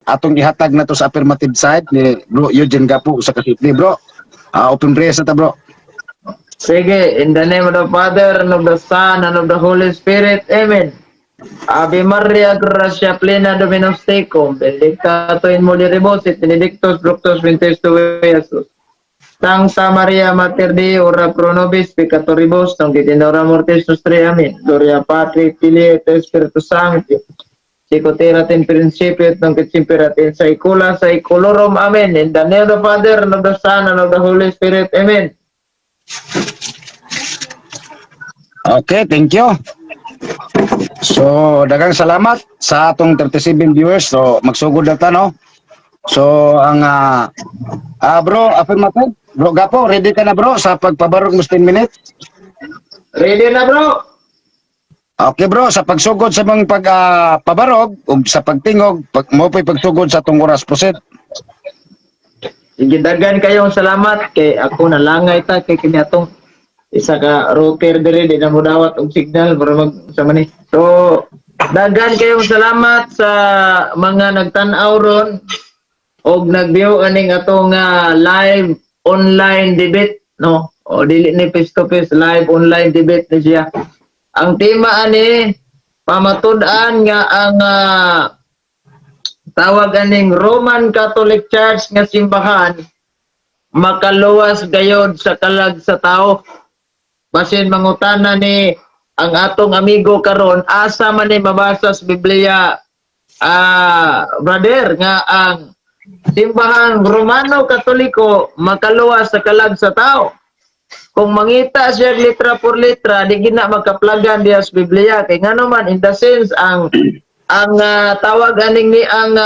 Atong ihatag na to sa affirmative side ni Bro Eugene Gapo sa Kasipli, bro. Open prayers na ta, bro. Sige, in the name of the Father, and of the Son, and of the Holy Spirit. Amen. Ave Maria, gracia plena, Dominus tecum, benedicta tu in mulieribus, et benedictus fructus ventris tui, Iesus. Sancta Maria, Mater Dei, ora pro nobis peccatoribus, nunc et in hora mortis nostri. Amen. Gloria Patri, Filii, et Spiritus Sancti, sicut erat in principio, et nunc et semper et in saecula saeculorum. Amen. In the name of the Father, and of the Son, and of the Holy Spirit. Amen. Okay, thank you. So, daghang salamat sa atong 37 viewers. So, magsugod na ta, no? So, ang bro, affirmative. Bro Gapo, ready ka na, bro, sa pagpabarog mo 10 minutes? Ready na, bro? Okay, bro, sa pagsugod sa mga pagpabarog o sa pagtingog, mo po'y pagsugod sa atong oras, proceed. Sige, daghan kayong salamat kay ako nalangay ta kay kini atong isa ka router diri di na mo dawat og signal para mag sa mani. So daghan kayong salamat sa mga nagtan-aw ron og nag-view aning atong live online debate, no? O dili ni face to face, live online debate ni siya. Ang tema ani pamatud-an nga ang tawag aning Roman Catholic Church nga simbahan makaluwas gayod sa kalag sa tao. Basin mangutana ni ang atong amigo karon, asa man ni mabasa sa Biblia, brother, nga ang simbahan Romano Katoliko makaluwas sa kalag sa tao. Kung mangita siya litra por litra, di gina magkaplagan diya sa Biblia. Kay nga naman, in the sense, ang tawag aning ni ang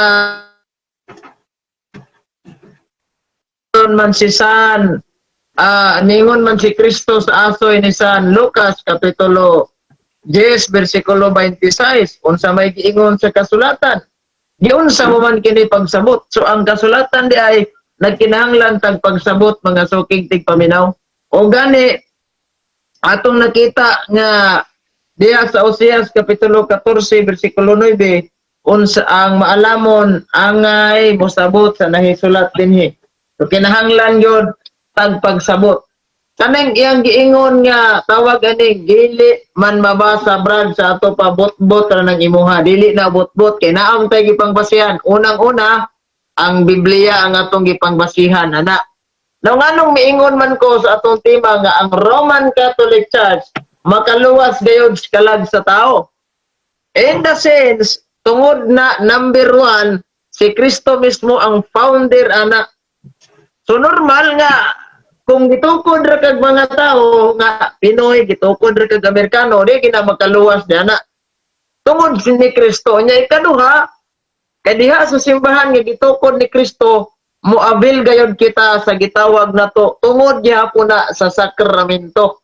man si San ningon man si Kristo sa asoy ni San Lucas kapitulo 10 bersikulo 26 unsa may giingon sa kasulatan giunsa mo man kini pagsabot. So ang kasulatan di ay nagkinahanglan tag pagsabot mga suking tigpaminaw o gani atong nakita nga diya sa Oseas kapitulo 14 bersikulo 9 unsa ang maalamon angay mosabot sa nahisulat dinhi. So kinahanglan yun tag pagsabot. Kanang iyang giingon nga tawag ani dili man mabasa brad sa ato pa bot-bot ra nang imuha, dili na bot-bot kay naam tay gipangbasihan. Unang-una ang Biblia ang atong gipangbasihan ana. Now nganong miingon man ko sa atong tema nga ang Roman Catholic Church makaluwas gayud kalag sa tao. In the sense, tungod na number 1, si Kristo mismo ang founder ana. So normal nga kung gitukod ra kag mga tao nga Pinoy, gitukod ra kag Amerikano, di gina makaluwas diana. Tungod ni Kristo nya ikaduha, kay diha sa simbahan nga gitukod ni Kristo, moabil gayud kita sa gitawag nato tungod gyapon na sa sakramento.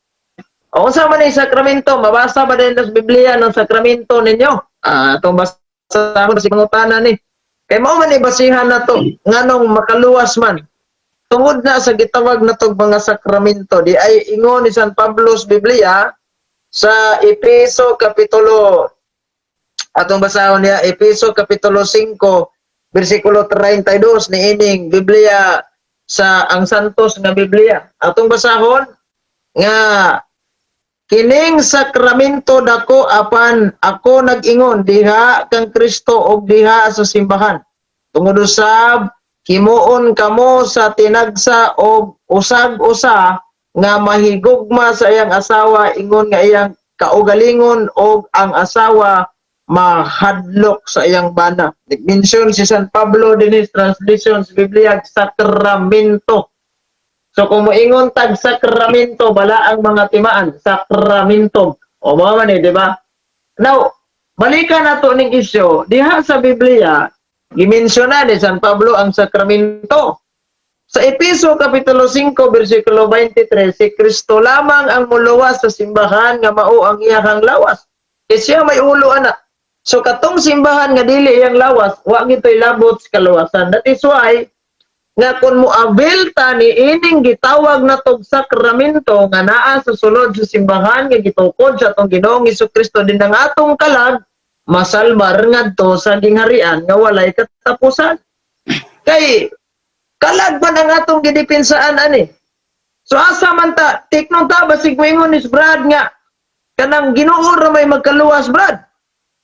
O unsa man ang sakramento? Mabasa ba din sa Biblia ng sakramento ninyo? Itong basa mo sa pangutana ni. Kaya mao man ibasihan na to, nganong makaluwas man. Tungod na sa gitawag na to mga sakramento, di ay ingon ni San Pablo sa Biblia sa Efeso kapitulo, atong basahon niya, Efeso kapitulo 5, versikulo 32, ni ining Biblia sa ang Santos nga Biblia. Atong basahon nga kining sakramento dako apan ako nag-ingon diha kang Kristo og diha sa simbahan. Tungod usab himuon kamo sa tinagsa og usag-usa nga mahigugma sa iyang asawa ingon nga iyang kaugalingon og ang asawa mahadlok sa iyang bana. Nag-mention si San Pablo din sa translation sa Biblia sakramento. So kung moingon tag sakramento, bala ang mga timaan, sakramento. O mga man di ba? Now, balikan nato ning isyu. Diha sa Biblia, gimensyonan ni San Pablo ang sakramento. Sa Efeso kapitulo 5 bersikulo 23, si Kristo lamang ang muluwas sa simbahan nga mao ang iyang lawas. E siya may ulo anak. So katong simbahan nga dili iyang lawas, wa gitoy labot sa kaluwasan. That is why nga kun mo avail ta ni ining gitawag na tog sakramento nga naa sa sulod sa simbahan nga gitukod sa atong Ginoong Hesukristo din ang atong kalag masalbar ngadto sa gingharian nga walay katapusan. Kay kalag man ang atong gidepinsaan ani. So asa man ta tiknon ta basig moingon is Brad nga kanang Ginoo ra may magkaluwas Brad.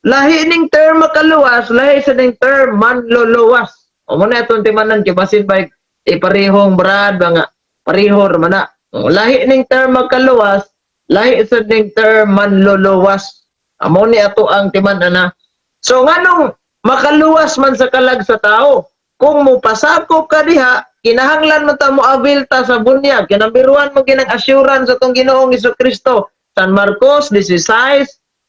Lahi ning term makaluwas, lahi sa ning term manluluwas. O muna itong timanan, kibasin ba iparehong Brad, nga parehor man na. Lahi ning term magkaluwas, lahi sa ning term manluluwas. Amo ni ato ang timanan na. So nganong makaluwas man sa kalag sa tao, kung mo pasakop ka diha, kinahanglan mo ta mo avail ta sa bunyag. Kinambiruan mo ginang assurance sa tong Ginoong Hesukristo. San Marcos 16,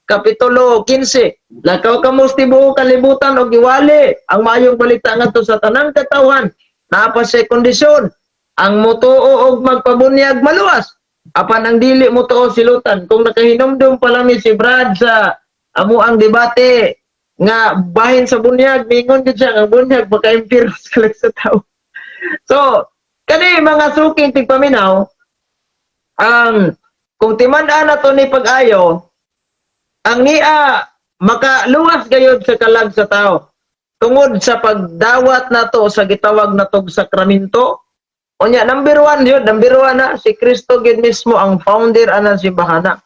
Kapitulo 15. Lakaw ka mo tibuok kalibutan o giwali ang mayong balita ngadto sa tanang katawhan. Naapa sa kondisyon ang motuo og magpabunyag maluwas. Apan ang dili mo tuo silutan. Kung nakahinumdum pa lang ni si Brad sa amo ang debate nga bahin sa bunyag, mingon gid siya nga bunyag maka-impiro sa tao. So, kani mga suking tigpaminaw ang kung timan-an nato ni pag-ayo ang niya makaluwas gayud sa kalag sa tao tungod sa pagdawat nato sa gitawag natog sakramento. Unya number 1 yun, number 1 na si Kristo gid mismo ang founder anang simbahana.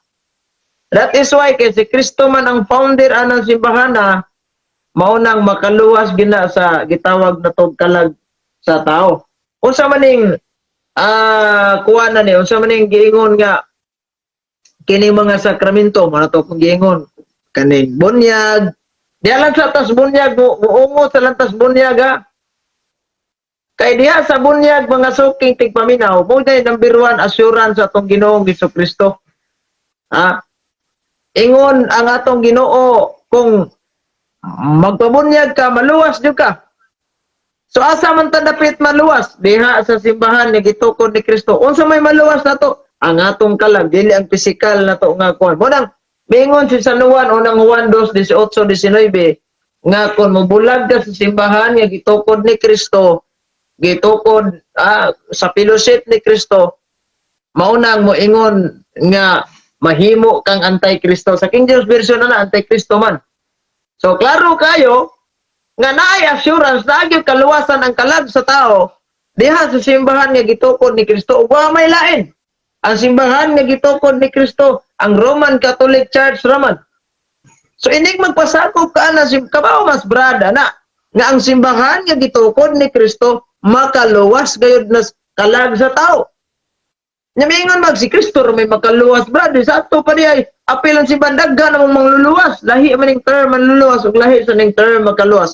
That is why kay si Kristo man ang founder anang simbahana, mao nang makaluwas gina sa gitawag natog kalag sa tao. Unsa maning kuha na ni, unsa maning giingon nga kini mga sakramento mo nato kung giingon kaning bunyag diha lang sa tas bunyag muungo sa lantas bunyag ha. Kay diha sa bunyag mga suking tigpaminaw mo day number 1 assurance sa atong Ginoong Hesukristo. Ingon ang atong Ginoo kung magpabunyag ka maluwas jud ka. So asa man ta dapit maluwas diha sa simbahan ni gitukod ni Kristo. Unsa may maluwas nato? Ang atong kalag, dili ang pisikal na to nga kuhan. Munang, mingon si San Juan, unang Juan 2:18-19, nga kung mubulag ka sa simbahan, nga gitukod ni Kristo, gitukod sa pilusit ni Kristo, maunang mo ingon nga mahimo kang anti-Kristo. Sa King James Version na anti-Kristo man. So, klaro kayo, nga naay assurance na agyod kaluwasan ang kalag sa tao, diha sa simbahan nga gitukod ni Kristo, wa may lain. Ang simbahan nga gitukod ni Kristo, ang Roman Catholic Church raman. So inig magpasakop ka na kabaw mas brada na nga ang simbahan nga gitukod ni Kristo makaluwas gayud na kalag sa tao. Namingon mag si Kristo may makaluwas brada sa ato pa diay apil ang simbahan daghan namang mangluluwas. Lahi man ning term manluluwas ug lahi sa ning term makaluwas.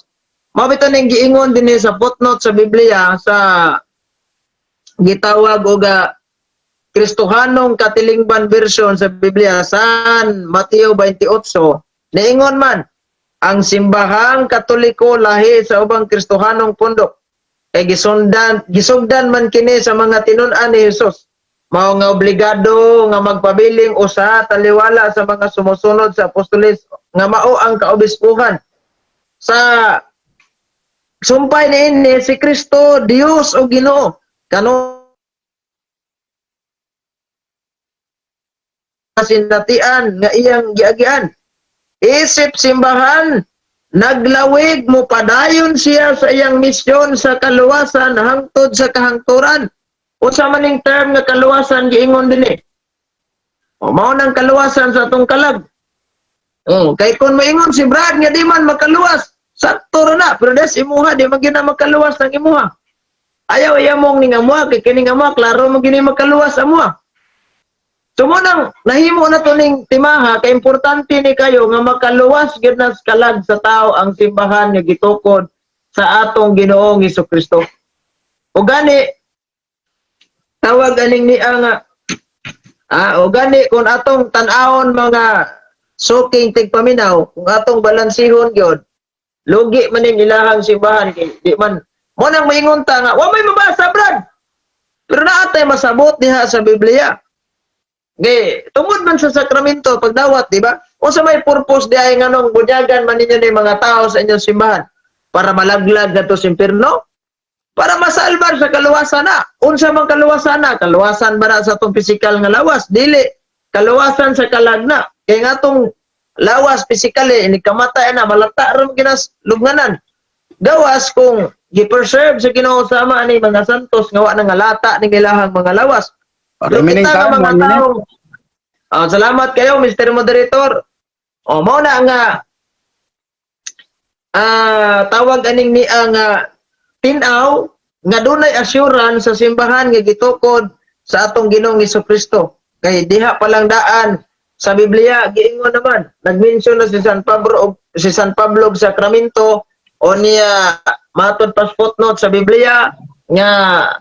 Mabito ning giingon dinhi sa footnote sa Biblia sa gitawag og Kristohanong Katilingban version sa Biblia San Mateo 28 niingon man ang simbahang Katoliko lahi sa ubang Kristohanong pundok kay gisugdan man kini sa mga tinun-an ni Hesus mao nga obligado nga magpabiling usa taliwala sa mga sumusunod sa apostoles nga mao ang kaobispuhan sa sumpay niini si Kristo Dios o Ginoo kano sinatian nga iyang giagian. Isip simbahan, naglawig mo padayon siya sa iyang misyon sa kaluwasan hangtod sa kahangturan. Unsa man ning term nga kaluwasan giingon dinhi. O mao nang kaluwasan sa atong kalag. Kay kun moingon si Brad nga di man makaluwas, sakto ra na, pero des imuha di man gyud makaluwas ang imuha. Ayaw mong ning amuha kay kini nga klaro mo gini makaluwas amuha. So mo nang nahimo na to ning timaha kay importante ni kayo nga makaluwas gyud na kalag sa tao ang simbahan nga gitukod sa atong Ginoong Hesukristo. O gani tawag aning niya nga o gani kung atong tan-awon mga suking tigpaminaw kung atong balansihon gyud lugi man ning ilahang simbahan kay di man mo nang maingon ta nga wa may mabasa Brad. Pero naatay masabot diha sa Biblia. Gay, tungod man sa sakramento pagdawat, di ba? O sa may purpose di ay nganong bunyagan man ninyo ni mga tao sa inyong simbahan para malaglag na to sa impierno? para masalbar sa kaluwasan na. Unsa man kaluwasan na? Kaluwasan ba na sa atong physical nga lawas? Dili. Kaluwasan sa kalagna. Kaya nga atong lawas physical ini kamatay na malata ron ginas lubnganan. Gawas kung gi-preserve sa Ginoo sama ni mga santos nga wa na nga lata ni ilahang mga lawas. Remaining Kita nga time, mga 1 minute. tao. Salamat kayo Mr. Moderator. Mao na nga tawag aning ni ang tinaw nga dunay assurance sa simbahan nga gitukod sa atong Ginoong Hesukristo. Kay diha palang daan sa Biblia giingon naman nagmention na si San Pablo og Sacramento o niya matod pas footnote sa Biblia nga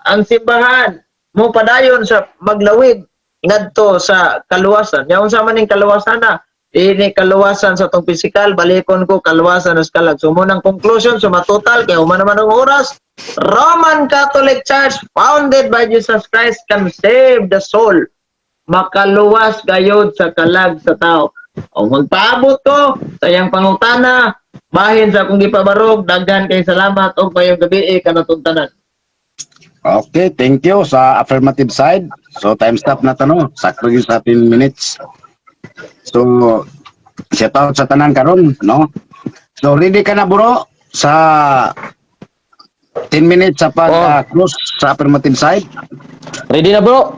ang simbahan mo padayon sa maglawig ngadto sa kaluwasan. Nya unsa man ning kaluwasan na? Ini kaluwasan sa tong physical, balikon ko kaluwasan sa kalag. So munang conclusion so matotal kay human naman ang oras. Roman Catholic Church founded by Jesus Christ can save the soul. Makaluwas gayod sa kalag sa tao. O magpaabot ko sa iyang pangutana, bahin sa akong gipabarog, daghan kay salamat og mayong gabi kanatong tanan. Okay, thank you sa affirmative side. So time stop na tanong. Sakto yun sa 10 minutes. So shout out sa tanan karon, no? So ready ka na bro sa 10 minutes sa pag-close sa affirmative side? Ready na bro?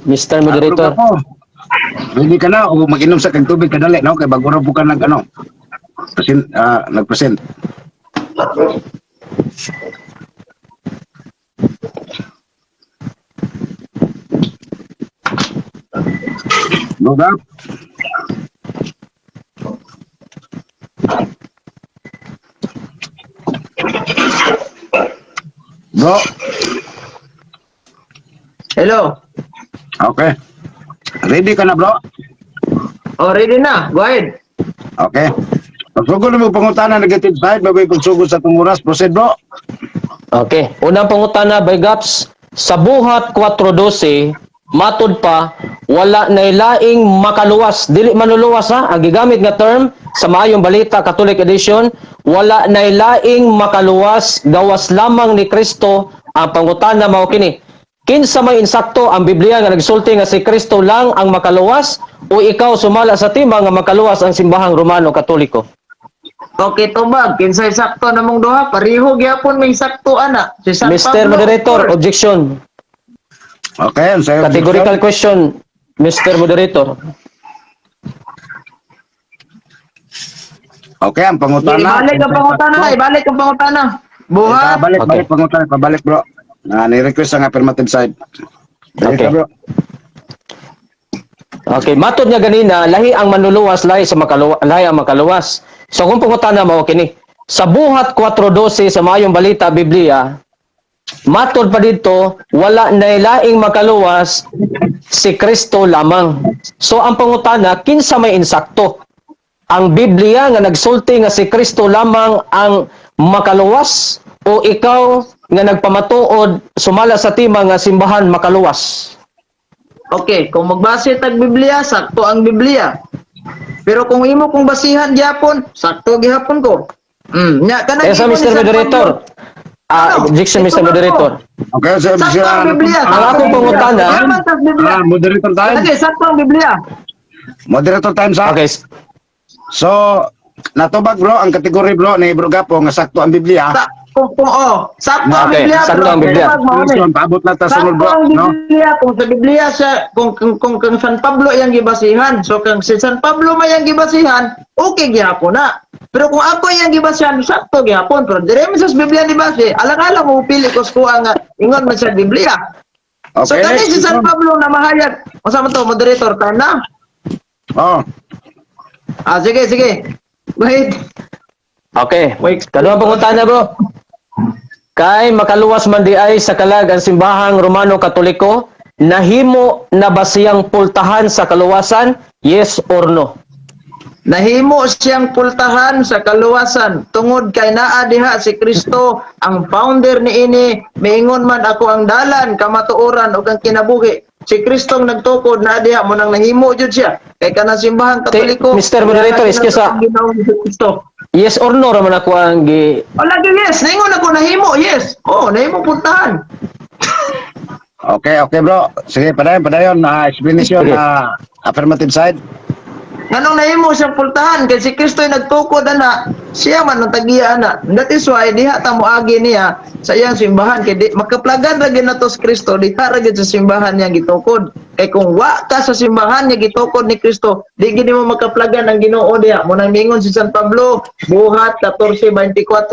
Mr. Moderator. Ready ka na o mag-inom sa kag tubig kadali, no? Kay bago ra po ka nag-present. Load up. Bro, Hello. okay. Ready ka na bro? Ready na. Go ahead. Okay. Pagsugod na pangutana negative side, bagoy pagsugod sa tumuras. Proceed bro. Okay. Unang pangutana by Gaps. Sa buhat 4:12, matod pa, wala na ilaing makaluwas. Dili manuluwas ha. Ang gigamit nga term sa Maayong Balita Catholic Edition, wala na ilaing makaluwas, gawas lamang ni Kristo. Ang pangutana mao kini. Kinsa may insakto ang Biblia nga nagsulti nga si Kristo lang ang makaluwas o ikaw sumala sa tima nga makaluwas ang simbahang Romano Katoliko? Okay, tubag. Kinsay sakto namong duha, pareho gyapon may sakto ana. Si San Mr. Pablo, Moderator, of course. objection. Okay, ang sayo. Categorical question, Mr. Moderator. Okay, ang pangutana. Ibalik ang pangutana, ibalik ang pangutana. Buhat. Pabalik, Okay. balik pangutana, pabalik bro. Ni-request ang affirmative side. Ready Okay. ka, bro? Okay, matod nga ganina, lahi ang manluluwas, lahi ang makaluwas. So kung pangutana mo kini, sa buhat 4:12 sa Maayong Balita Biblia, matod pa dito, wala na laing makaluwas si Kristo lamang. So ang pangutana, kinsa may insakto? Ang Biblia nga nagsulti nga si Kristo lamang ang makaluwas o ikaw nga nagpamatuod sumala sa tima nga simbahan makaluwas? Okay, kung magbase tag Biblia, sakto ang Biblia. Pero kung imo kung basihan gyapon, sakto gyapon ko. Nya kanang Kaya sa imo ni Mr. San Moderator, Ano? objection Ito Mr. lang Moderator. Okay, so, Sakto ang Biblia. Ang akong pangutana, Yaman sa Biblia. moderator time. Lagi, sakto ang Biblia. Moderator time sa. Okay, So, natubag bro, ang kategory bro ni Bro Gapo nga sakto ang Biblia. Sakto ang Okay, Biblia. sakto pero ang Biblia. tubag, mao ni. Question, paabot na ta sunod Sakto bro, ang no? Biblia, kung sa Biblia siya, kung San Pablo yang gibasihan, so kung si San Pablo may yang gibasihan, okay gyapon na. Pero kung ako yang gibasihan, sakto gyapon. Pero dire mi sa Biblia ni base, alang-alang mo pili ko ang ingon man sa Biblia. So Okay, kani si next San question. Pablo na mahayag. Unsa man to, moderator, time na? Oh, Sige. Wait. okay. Wait. Kaduhang pangutana bro. Kay makaluwas man di ay sa kalag ang simbahang Romano Katoliko, nahimo na ba siyang pultahan sa kaluwasan? Yes or no? Nahimo siyang pultahan sa kaluwasan tungod kay naa diha si Kristo ang founder niini, miingon man ako ang dalan, kamatuoran ug ang kinabuhi. Si Kristo ang nagtukod na diha mo nang nahimo jud siya. Kay kanang simbahan Katoliko. Mr. Moderator, excuse, Ginoong Kristo. Yes or no raman ako ang gi O lagi yes, naingon ako nahimo, yes. Oh, nahimo puntahan. Okay, okay bro. Sige, padayon. Explanation Sige. affirmative side. Nganong nahimo siyang pultahan kay si Kristo ay nagtukod ana, siya man ang tagiya ana. That is why diha ta moagi niya sa iyang simbahan kay di makaplagan ra gyud nato si Kristo diha ra gyud sa simbahan niya gitukod. Kay kung wa ka sa simbahan niya gitukod ni Kristo, di gid mo makaplagan ang Ginoo diha. Mo nang mingon si San Pablo, buhat 14:24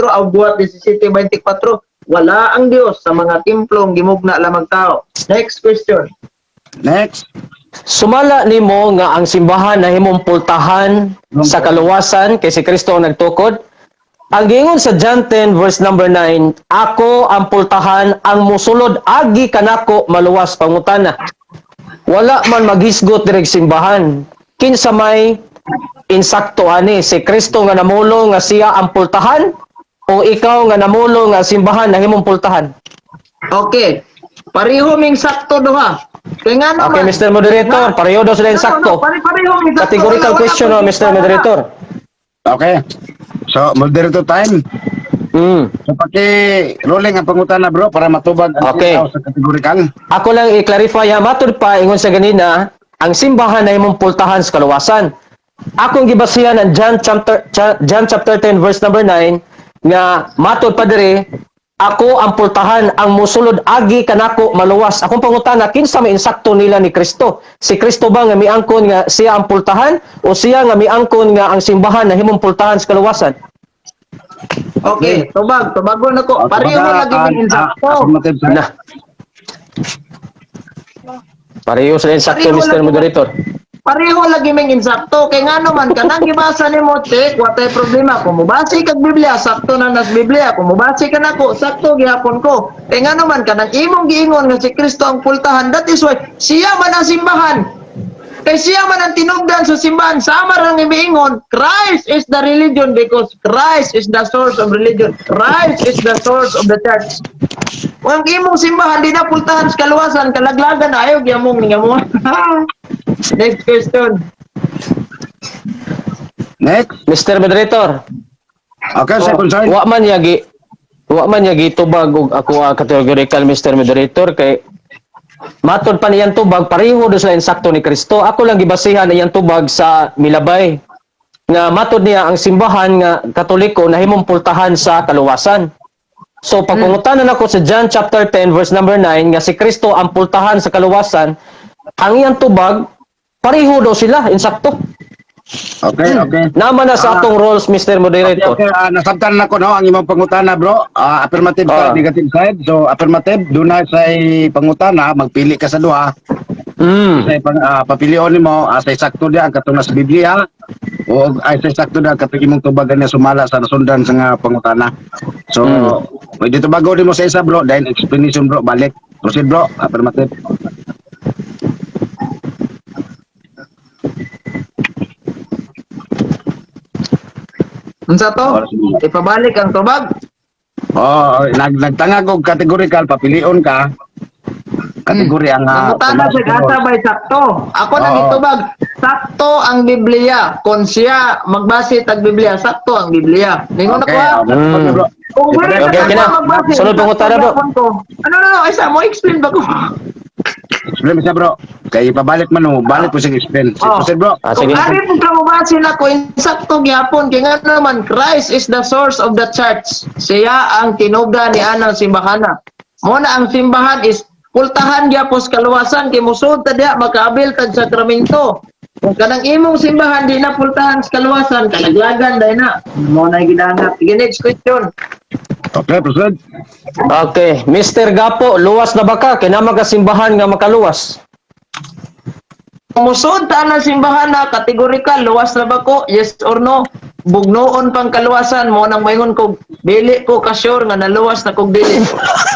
o buhat 17:24, wala ang Dios sa mga templong gimugna lamang tao. Next question. Next. sumala nimo nga ang simbahan nahimong pultahan sa kaluwasan kay si Kristo ang nagtukod. Ang giingon sa John 10 verse number 9, ako ang pultahan ang musulod agi kanako maluwas pangutana. Wala man maghisgot direk simbahan. Kinsa may insakto ani si Kristo nga namulo nga siya ang pultahan o ikaw nga namulo nga simbahan nahimong pultahan? Okay. Pareho ming sakto duha. Kaya nga Okay, naman. Mr. Moderator, pareho daw sila yung sakto. Pareho ming sakto. Categorical Wala question, pa- Mr. Moderator. Okay. So, moderator time. Mm. So, paki-rolling ang pangutana bro para matubag ang Okay. tao sa kategorikal. Ako lang i-clarify ha, matud pa ingon sa ganina, ang simbahan na imong pultahan sa kaluwasan. Akong gibasihan ang John chapter 10 verse number 9 nga matud pa diri, ako ang pultahan ang musulod agi kanako maluwas. Akong pangutana kinsa may insakto nila ni Kristo? Si Kristo ba nga miangkon nga siya ang pultahan o siya nga miangkon nga ang simbahan na himong pultahan sa kaluwasan? Okay, tubagon ako. Pareho lagi ming insakto. Affirmative side. Na. Pareho sila insakto, Pareho Mr. lang- Moderator. Pareho lagi ming insakto. Kay nga naman, kanang gibasa ni mo, check, watay problema. Kung mubasi kag Biblia, sakto na nas Biblia. Kung mubasi ka na ko, sakto gihapon ko. Kay nga naman, kanang imong giingon nga si Kristo ang pultahan, that is why, siya man ang simbahan. Kay siya man ang tinugdan sa simbahan, sama ra nga miingon, Christ is the religion because Christ is the source of religion. Christ is the source of the church. Ang imong simbahan, di na pultahan sa kaluwasan, kalaglagan na ayaw, giyamong ningamong. Next question. Next. Mr. Moderator, Okay, second side. wa man yagi tubag og ako categorical, Mr. Moderator, kay matod pa niyang tubag pareho do sa insakto ni Kristo. Ako lang gibasihan niyang tubag sa Milabay nga matod niya ang simbahan nga Katoliko nahimong pultahan sa kaluwasan. So pagpangutanan ako sa John chapter 10 verse number 9 nga si Kristo ang pultahan sa kaluwasan, ang iyang tubag pareho daw sila insakto. Okay, okay. Naman na sa atong roles, Mr. Okay, Moderator. okay. Nasabtan na ko no ang imong pangutana bro. Affirmative side, negative side. So affirmative, dunay sa pangutana, magpili ka sa duha. Mm. Sa papilion nimo sa sakto diha ang katong sa Biblia o ay sa sakto diha katong imong tubagan na sumala sa nasundan sa nga pangutana. So pwede tubago nimo sa isa bro, then explanation bro, balik. Proceed bro, affirmative. Unsa to? Ipabalik ang tubag. Nagtanga og categorical, papilion ka. Kategori ang Nangutana sa gasa by sakto. Ako nang Oo. itubag, sakto ang Biblia. Kung siya magbase tag Biblia, sakto ang Biblia. Ningon ako ha. Okay, bro. Kung wala Okay, ka okay na. magbase, Sunod pangutana, bro. sakto ko. Ano, isa mo explain ba ko? Explain mo siya bro. Kay pabalik man mo, balik po siya explain. Oh. Proceed bro. Sige. Kung ari po ka mabase na ko, insakto gyapon kay nga naman Christ is the source of the church. Siya ang tinugda ni anang simbahana. Muna ang simbahan is pultahan gyapos kaluwasan kay musud ta diha makaabil tag sakramento. Kung kanang imong simbahan di na pultahan sa kaluwasan, kalaglagan dai na. Mo na gidangat. Sige, next question. Okay, proceed. Okay, Mr. Gapo, luwas na ba ka? Kinamag ka simbahan nga makaluwas. Musod ta na simbahan na kategorikal luwas na ba ko? Yes or no? Bugnoon pang kaluwasan mo nang maingon ko dili ko ka sure nga naluwas na kog dili.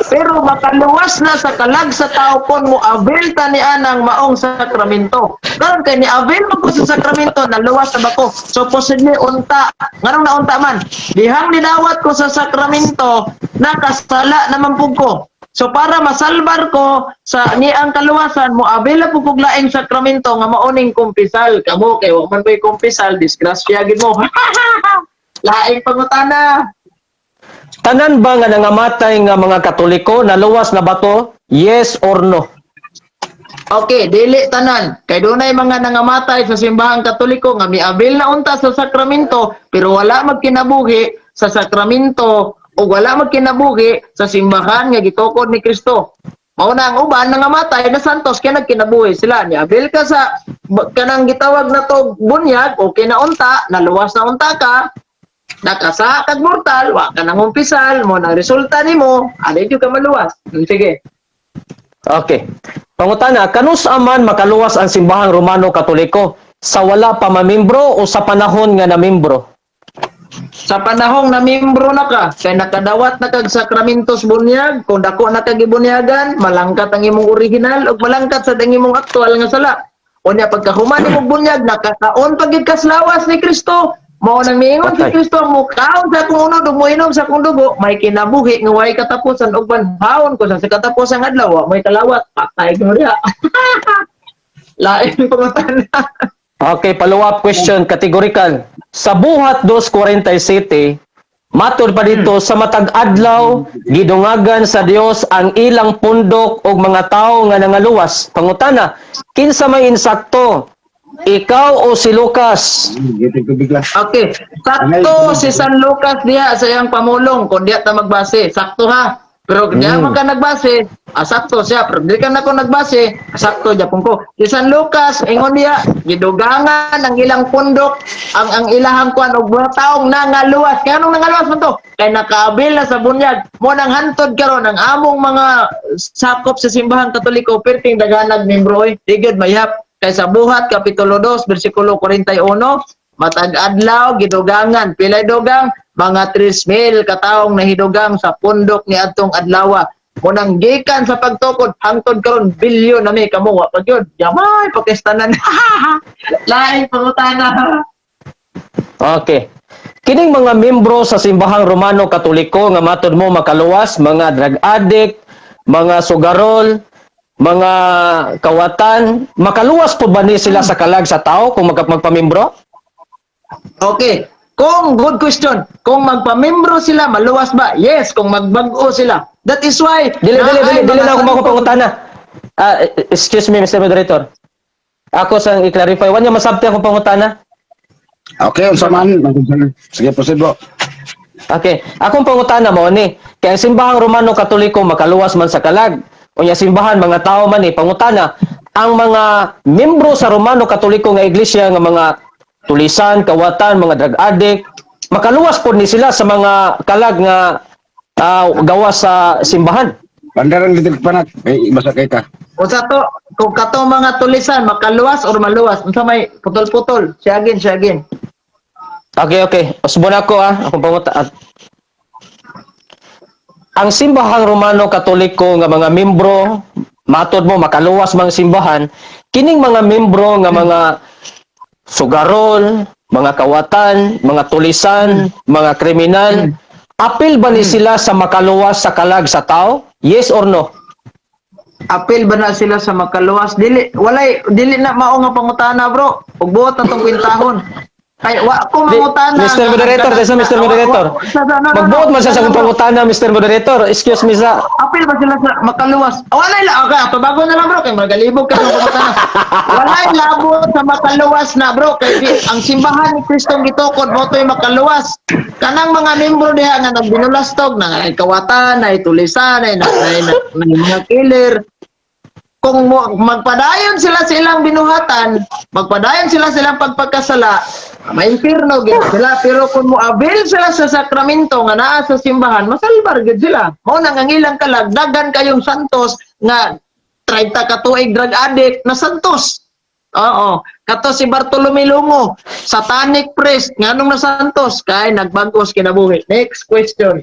Pero makaluwas na sa kalag sa tao kon mo avail ta ni anang maong sakramento. Karon kay ni avail mo ko sa sakramento naluwas na ba ko? So posible unta. Nganong naunta man? Dihang ninawat ko sa sakramento nakasala naman pug ko. So para masalbar ko sa niang kaluwasan mo abela po kog laing sakramento nga mauning kumpisal kamo kay wa man ko'y kumpisal disgrasya gid mo. Laing pangutana. Tanan ba nga nangamatay nga mga Katoliko naluwas na bato? Yes or no? Okay, dili tanan. Kay dunay mga nangamatay sa simbahang Katoliko nga miabil na unta sa sakramento pero wala magkinabuhi sa sakramento o wala magkinabuhi sa simbahan nga gitukod ni Kristo. Mao na ang uban nangamatay na santos kay nagkinabuhi sila. Miabil ka sa kanang gitawag na to bunyag o kinaunta, naluwas na unta ka, nakasa kag mortal, wa ka nang umpisal, mo nang resulta nimo, ali jud ka maluwas. Sige. Okay. Pangutana, kanus aman makaluwas ang simbahang Romano Katoliko? Sa wala pa mamembro o sa panahon nga namembro? Sa panahong na membro na ka, kay nakadawat na kag sakramentos bunyag, kung dako na kag ibunyagan, malangkat ang imong original o malangkat sa imong aktual nga sala. Unya pagkahuman imong bunyag, nakakaon pagid kas lawas ni Kristo. Mao nang miingon si Okay. Kristo, mo kaon sa akong uno, mo inom sa akong dugo, may kinabuhi nga way katapusan ug banhaon ko sa katapusang adlaw, wa may kalawat, patay ko riya. Lain pangutana. Okay, follow-up question, categorical. Sa buhat 2:47, matud pa dito, sa matag adlaw, gidungagan sa Dios ang ilang pundok o mga tao nga nangaluwas. Pangutana, kinsa may insakto? Ikaw o si Lucas? Gitig ko bigla. Okay, sakto si San Lucas diya sa iyang pamulong kung diya ta magbase. Sakto ha. Pero kung diya man ka nagbase, sakto siya. Pero di ka na ko nagbase, sakto Japon ko. Si San Lucas, ingon diya, gidugangan ang ilang pundok, ang ilahang kuan og mga taong nangaluwas. Kaya anong nangaluwas man to? Kay nakaabil na sa bunyag. Mo nang hantod karon ang among mga sakop sa simbahan Katoliko perting daganag membro oy. Digid mayhap. Kay sa buhat kapitulo 2 bersikulo 41, matag adlaw gidugangan pilay dugang mga 3,000 kataong nahidugang sa pundok ni adtong adlawa. Munang gikan sa pagtukod hangtod karon bilyon na may kamuwa pag yun. Yamay pakistanan. Lain pangutana. Okay. Kining mga membro sa simbahang Romano Katoliko nga matud mo makaluwas, mga drug addict, mga sugarol, mga kawatan, makaluwas po ba ni sila sa kalag sa tao kung magpamembro? Okay. Kung good question, kung magpamembro sila, maluwas ba? Yes, kung magbag-o sila. That is why Dili na ako mga pangutana. Excuse me, Mr. Moderator. Ako sang i-clarify. Wanya masabti akong pangutana. Okay, unsa man? Sige, proceed bro. Okay. Akong pangutana mo ni, kaya ang simbahang Romano Katoliko makaluwas man sa kalag. Unya simbahan mga tao man ni pangutana, ang mga membro sa Romano Katoliko nga iglesia nga mga tulisan, kawatan, mga drug addict, makaluwas po ni sila sa mga kalag nga gawa sa simbahan. Pandarang litig panat. Ay, basa kay ta. O sa to, kung katong mga tulisan, makaluwas or maluwas, unsa may putol-putol, siyagin. Okay. Usbon ako akong pangutana. Ang simbahang Romano Katoliko nga mga membro, matod mo makaluwas mang simbahan, kining mga membro nga mga sugarol, mga kawatan, mga tulisan, mga kriminal, apil ba ni sila sa makaluwas sa kalag sa tao? Yes or no? Apil ba na sila sa makaluwas? Dili na mao nga pangutana, bro. Ug buot na tong kwintahon. Kay wa ko mangutana. Mr. Moderator, Mr. Moderator. Magbuot man siya sa kung pangutana, Mr. Moderator. Excuse me sa... Apil ba sila sa makaluwas? Wala ila okay, ato bago na lang bro kay magalibog ka ng pangutana. Wala labot sa makaluwas na bro kay ang simbahan ni Kristong gitukod mo to'y makaluwas. Kanang mga membro diha nga nagbinulastog na kawatan, na tulisan, na mga killer. Kung magpadayon sila sa ilang binuhatan, magpadayon sila sa ilang pagpagkasala, maimpirno gid sila. Pero kung moabil sila sa sakramento nga naa sa simbahan, masalbar gid sila. Mao nang ang ilang kalag, daghan kayong santos nga 30 ka tuig drug addict na santos. Oo. Kato si Bartolome Lungo, satanic priest, nganong na santos, kay nagbagos kinabuhi. Next question.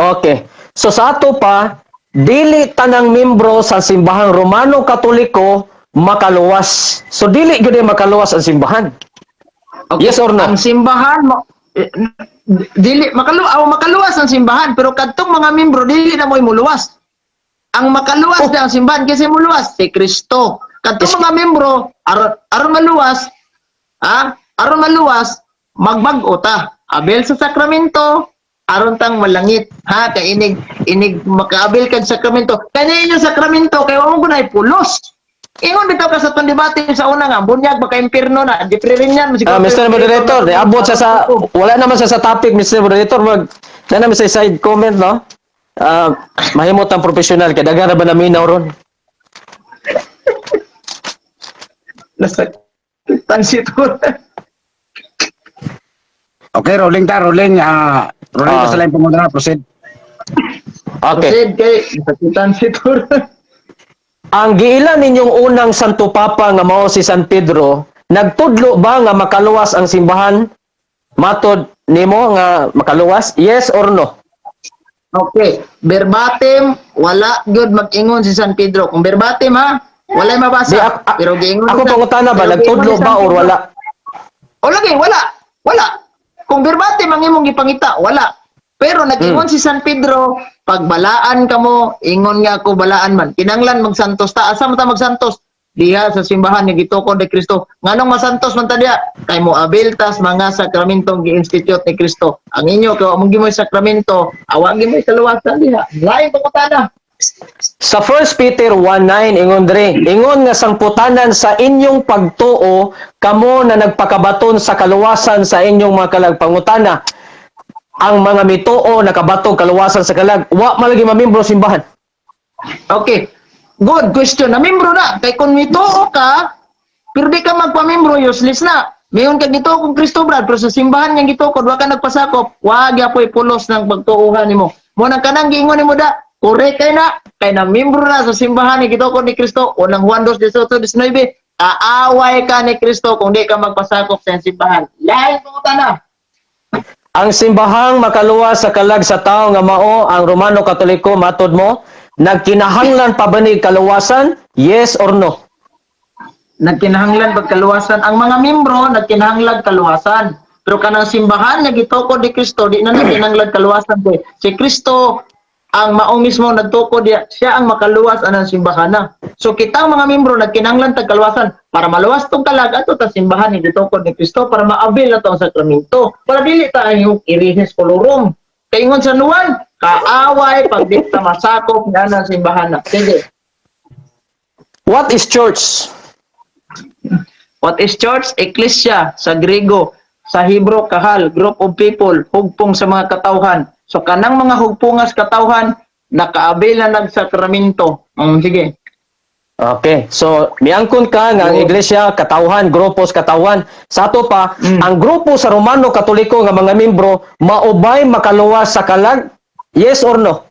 Okay. So sa ato pa, dili tanang membro sa simbahang Romano Katoliko makaluwas. So dili gyud makaluwas ang simbahan. Okay. Yes or no? Ang simbahan dili makaluwas ang simbahan pero kadtong mga membro dili na mo'y muluwas. Ang makaluwas na ang simbahan kasi muluwas si Kristo. Kadtong mga membro aron maluwas, aron maluwas magbag-o ta. abel sa sakramento, aron tang malangit. Ha, kay inig makaabil kag sakramento. Kani inyo sakramento kay wala mo gunay pulos. Ingon bitaw ka sa tong debate sa una nga, bunyag baka impierno na, di rin yan. Mr. Moderator, abot sa wala naman sa topic, Mr. Moderator, na naman sa side comment, no? Mahimot ang professional, kaya dagan na ba naminaw ron? Nasakitan si Tor. Okay, rolling. Rolling ka sa line pumuna. Proceed. Okay. Proceed kay nasakitan si Tor. Ang giilan ninyong unang Santo Papa nga mao si San Pedro, nagtudlo ba nga makaluwas ang simbahan? Matod nimo nga makaluwas? Yes or no? Okay, verbatim wala gyud mag-ingon si San Pedro. Kung verbatim ha, walay mabasa. Pero giingon ako pangutana ba nagtudlo ba or wala? O lagi, wala. Wala. Kung verbatim ang imong gipangita, wala. Pero nag-ingon si San Pedro, pagbalaan ka mo, ingon nga ako balaan man. Kinanglan magsantos ta. Asa man ta magsantos? Diha sa simbahan ni Gitukod ni Kristo. Nganong masantos man ta diha? Kay mo abiltas mga sakramentong gi-institute ni Kristo. Ang inyo kay among gimoy sakramento, awag gimoy kaluwasan diha. Lain pangutana. Sa 1 Peter 1:9 ingon dre, ingon nga sangputanan sa inyong pagtuo kamo na nagpakabaton sa kaluwasan sa inyong mga kalagpangutana. Ang mga mituo nakabatog kaluwasan sa kalag, wa malagi mamembro simbahan. Okay. Good question. Namembro na. Kay kung mituo ka, pero di ka magpamembro, useless na. Mayon ka gito kung Kristo brad, pero sa simbahan nga gito, kung wa ka nagpasakop, wag yapoy pulos ng pagtuuhan nimo. Mo nang kanang giingon nimo da, correct kay na, kay na membro na sa simbahan ni Gitukod ni Kristo, unang Juan 2:18-19, aaway ka ni Kristo kung di ka magpasakop sa simbahan. Lain ko na. Ang simbahang makaluwas sa kalag sa tao nga mao ang Romano Katoliko matod mo, nagkinahanglan pa ba ni kaluwasan? Yes or no? Nagkinahanglan pagkaluwasan. Ang mga membro, nagkinahanglan kaluwasan. Pero kanang simbahan nga gitukod ni Kristo, di na nagkinahanglan kaluwasan. Si Kristo, ang mao mismo nagtukod diya, siya ang makaluwas anang simbahan na. So kitang mga membro nagkinahanglan tag kaluwasan para maluwas tong kalag ato ta simbahan ni gitukod ni Kristo para maabil na tong sakramento. Para dili ta yung irihes kolorum. Kaingon sa nuwan, kaaway pag di ta masakop na ang simbahan na. Sige. What is church? What is church? Ecclesia sa Grego, sa Hebrew kahal, group of people, hugpong sa mga katawhan. So kanang mga hugpungas katawhan nakaabil na nagsakramento. Sige. Okay. So, miangkon ka nga ang iglesia, katawhan, grupos, katawhan. Sa ato pa, ang grupo sa Romano Katoliko nga mga membro, maubay makaluwas sa kalag? Yes or no?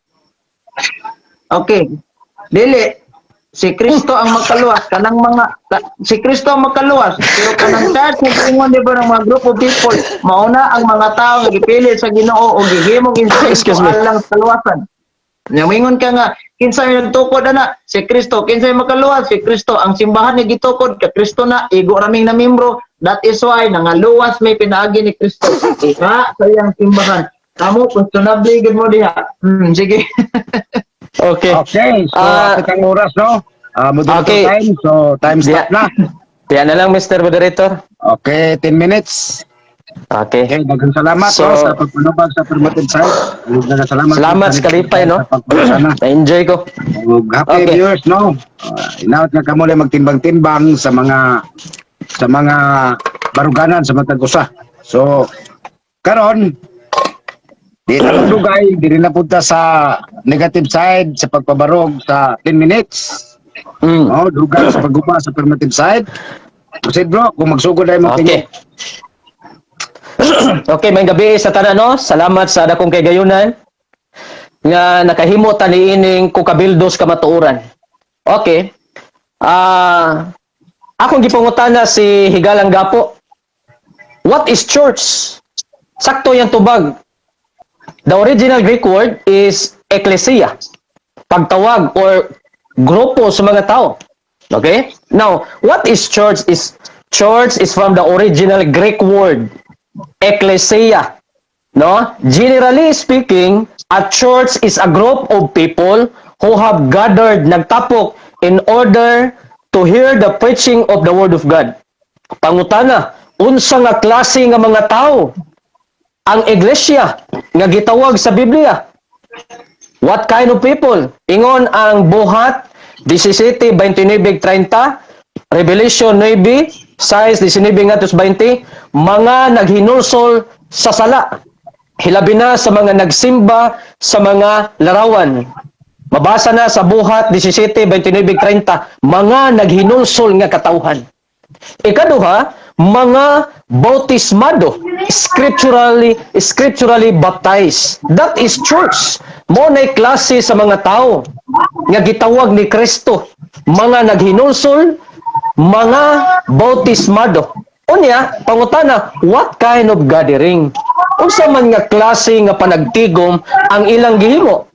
Okay. Dili. Si Kristo ang makaluwas. Kanang si Kristo ang makaluwas. Pero kanang church, nag-ingon di ba ng mga group of people, mauna ang mga tao nga gipili sa Ginoo o gihimong Excuse me. lang sa kaluwasan. Namingon ka nga, kinsay nagtukod ana si Kristo, kinsay makaluwas si Kristo, ang simbahan ni gitukod ka Kristo na igo raming na membro. That is why nangaluwas may pinaagi ni Kristo. Iha sa iyang simbahan. Kamo questionable gid mo diha. Sige. Okay. Okay, so kitang oras, no? Moderator Okay. time, so time stop na. Kaya na lang, Mr. Moderator. Okay, 10 minutes. Okay. Okay, daghang salamat So, sa pagpanubag sa affirmative side. Daghang salamat. Salamat sa kalipay, no? Sa pagpapasana. Na-enjoy ko. Happy Okay. viewers, no? Inaot nga kamo lang magtimbang-timbang sa mga baruganan sa matag usa. So karon di na magdugay, di rin napunta sa negative side sa pagpabarog sa 10 minutes. Oh, dugay sa paggupa sa affirmative side. Proceed bro, kung magsugod ay mo Okay. Okay, may gabi sa tanan, no? Salamat sa dakong kay gayunan nga nakahimo ta niining kukabildos ka matuoran. Okay. Akong gipangutana si Higalang Gapo. What is church? Sakto yang tubag. The original Greek word is ecclesia. Pagtawag or grupo sa mga tao. Okay? Now, what is church? Church is from the original Greek word ecclesia. No? Generally speaking, a church is a group of people who have gathered, nagtapok in order to hear the preaching of the word of God. Pangutana, unsa nga klase nga mga tao ang iglesia nga gitawag sa Biblia? What kind of people? Ingon ang buhat 17:29-30, Revelation 9:6-19-20, mga naghinulsol sa sala. Hilabi na sa mga nagsimba sa mga larawan. Mabasa na sa buhat 17:29-30, mga naghinulsol nga katawhan. Ikaduha, mga bautismado, scripturally baptized. That is church. Mo na'y klase sa mga tao nga gitawag ni Kristo, mga naghinulsol, mga bautismado. Unya, pangutana, what kind of gathering? Unsa man nga klase nga panagtigom ang ilang gihimo?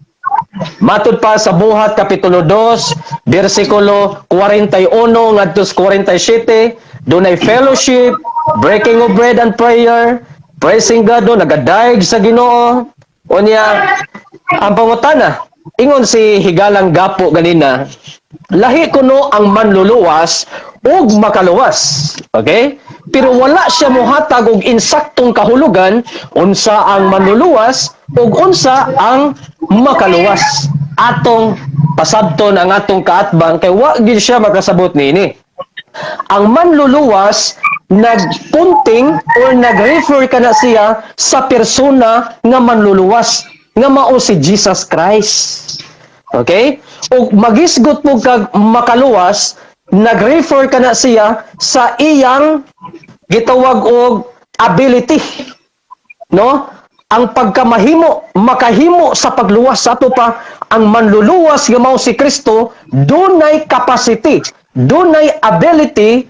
Matud pa sa buhat kapitulo 2, bersikulo 41 ngadto 47, dunay fellowship, breaking of bread and prayer, praising God, do nagadaig sa Ginoo. Unya, ang pangutana, ingon si Higalang Gapo ganina, lahi kuno ang manluluwas ug makaluwas. Okay? Pero wala siya mohatag og insaktong kahulugan unsa ang manluluwas ug unsa ang makaluwas. Atong pasabton ang atong kaatbang kay wa gid siya makasabot niini. Ang manluluwas nagpunting or nag-refer kana siya sa persona nga manluluwas nga mao si Jesus Christ. Okay? O magisgot mo kag makaluwas, nag-refer kana siya sa iyang gitawag og ability. No? Ang pagkamahimo, makahimo sa pagluwas sa ato pa, ang manluluwas nga mao si Kristo, dunay capacity, dunay ability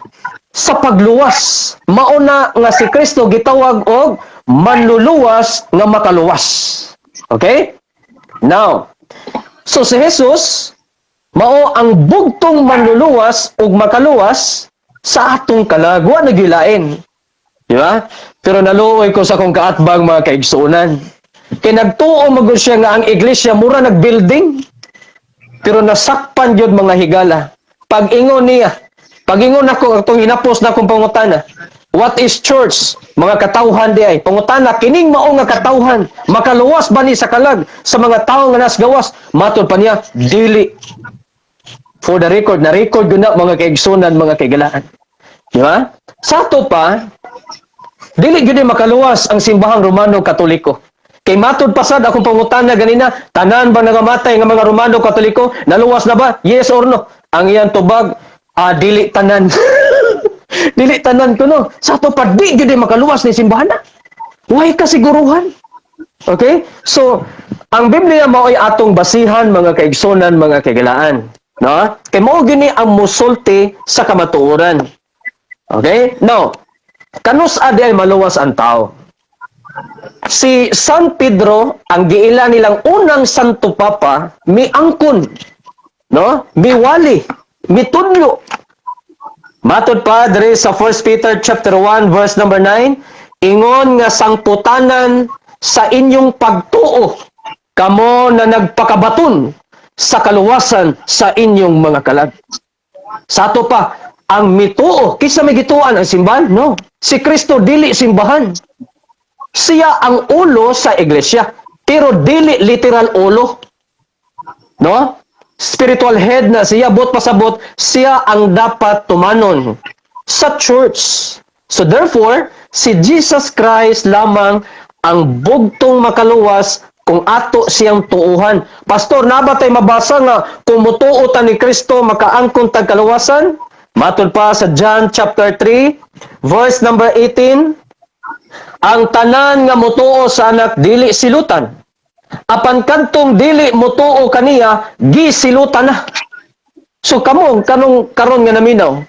sa pagluwas. Mauna nga si Kristo gitawag og manluluwas nga makaluwas. Okay? Now, so si Jesus mao ang bugtong manluluwas ug makaluwas sa atong kalagwa nagilain. Di ba? Pero naluoy ko sa akong kaatbang mga kaigsuonan. Kay nagtuo magud siya nga ang iglesia mura nagbuilding. Pero nasakpan gyud mga higala. Pag-ingon niya, pag-ingon ako atong hinapos na akong pangutana. What is church? Mga katawhan di ay. Pangutana, kining mao nga katawhan, makaluwas ba ni sa kalag sa mga tawo nga nasgawas? Matod pa niya, dili. For the record, na-record yun na mga kaigsunan, mga kaigalaan. Di ba? Sa ato pa, dili yun makaluwas ang simbahang Romano Katoliko. Kay matod pasad akong pangutana ganina, tanan ba nagamatay nga mga Romano Katoliko? Naluwas na ba? Yes or no? Ang iyang tubag, dili tanan. Dili tanan ko no. Sa ato pa, di yun makaluwas ni simbahan na. Why kasiguruhan? Okay? So, ang Biblia mao'y atong basihan, mga kaigsunan, mga kaigalaan. No? Kay mao gini ang musulti sa kamatuoran. Okay? Now, kanus adi ay maluwas ang tao. Si San Pedro, ang giila nilang unang Santo Papa, miangkon, no? Miwali, mitudlo. Matod pa diri sa 1 Peter chapter 1 verse number 9, ingon nga sangputanan sa inyong pagtuo kamo na nagpakabaton sa kaluwasan sa inyong mga kalag. Sa ato pa, ang mituo, kisa may gituan ang simbahan? No. Si Kristo dili simbahan. Siya ang ulo sa iglesia, pero dili literal ulo. No? Spiritual head na siya, bot pasabot, siya ang dapat tumanon sa church. So therefore, si Jesus Christ lamang ang bugtong makaluwas kung ato siyang tuuhan. Pastor, nabatay mabasa nga kung mutuo ta ni Kristo makaangkon tag kaluwasan? Matod pa sa John chapter 3, verse number 18, ang tanan nga mutuo sa anak dili silutan. Apan kantong dili mutuo kaniya, gisilutan na. So karon nga naminaw,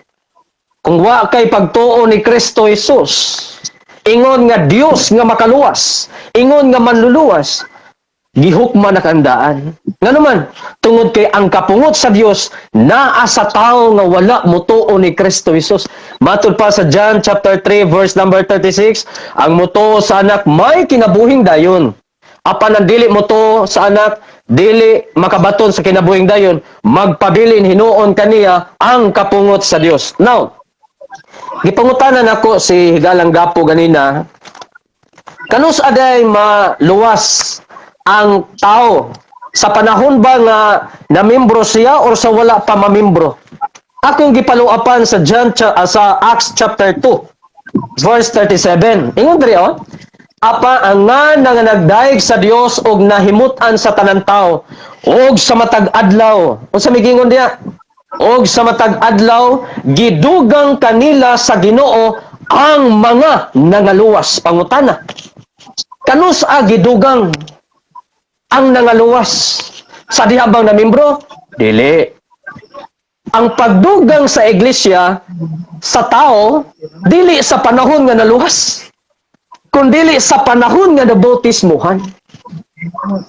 kung wa kay pagtuo ni Kristo Jesus, ingon nga Dios nga makaluwas, ingon nga manluluwas, gihukman na kandaan. Nga naman, tungod kay ang kapungot sa Dios naa sa tao nga wala mutuo ni Kristo Jesus. Matod pa sa John chapter 3 verse number 36, ang mutuo sa anak may kinabuhing dayon. Apan ang dili mutuo sa anak, dili makabaton sa kinabuhing dayon, magpabilin hinuon kaniya ang kapungot sa Dios. Now, gipangutanan ako si Higalang Gapo ganina, Kanus aday maluwas ang tao sa panahon ba nga namembro siya or sa wala pa mamembro? Akong gipaluapan sa sa Acts chapter 2 verse 37. Ingon diri oh. Apa ang nga nagdaig sa Dios og nahimutan sa tanan tao og sa matag adlaw. Unsa migingon diya? Og sa matag adlaw gidugang kanila sa Ginoo ang mga nangaluwas. Pangutana. Kanus gidugang ang nangaluwas sa dihabang na membro? Dili. Ang pagdugang sa iglesia sa tao dili sa panahon nga naluwas kundi sa panahon nga nabautismuhan.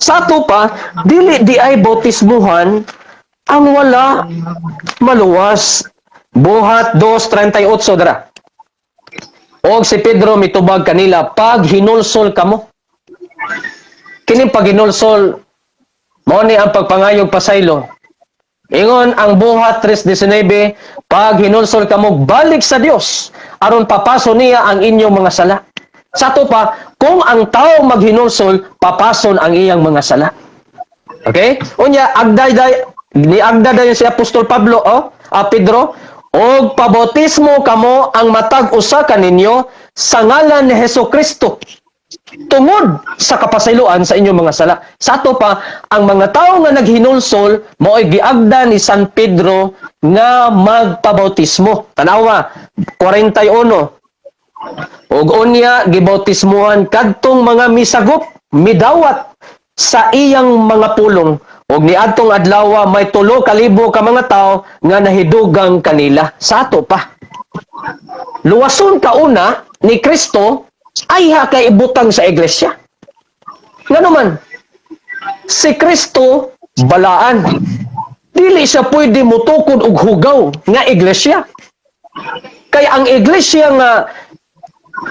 Sa ato pa dili di ay bautismuhan ang wala maluwas. Buhat 2:38 dra. Og si Pedro mitubag kanila pag hinulsol kamo. Kini pag hinulsol mao ni ang pagpangayog pasaylo. Ingon ang buhat 3:19, pag hinulsol kamo balik sa Dios aron papaso niya ang inyong mga sala. Sa to pa, kung ang tao maghinulsol, papason ang iyang mga sala. Okay? Unya agday si Apostol Pablo Pedro, og pabautismo kamo ang matag usa kaninyo sa ngalan ni Hesukristo tungod sa kapasayloan sa inyong mga sala. Sa ato pa, ang mga tao nga naghinulsol mao'y giagda ni San Pedro nga magpabautismo. Tanawa 41. Ug unya gibautismuhan kadtong mga misagop, midawat sa iyang mga pulong. Ug niadtong adlaw may 3,000 ka mga tao nga nahidugang kanila. Sa ato pa. Luwason kauna ni Kristo ay kay ibutang sa iglesia. Nga naman, si Kristo balaan. Dili siya pwede mutukod og hugaw nga iglesia. Kay ang iglesia nga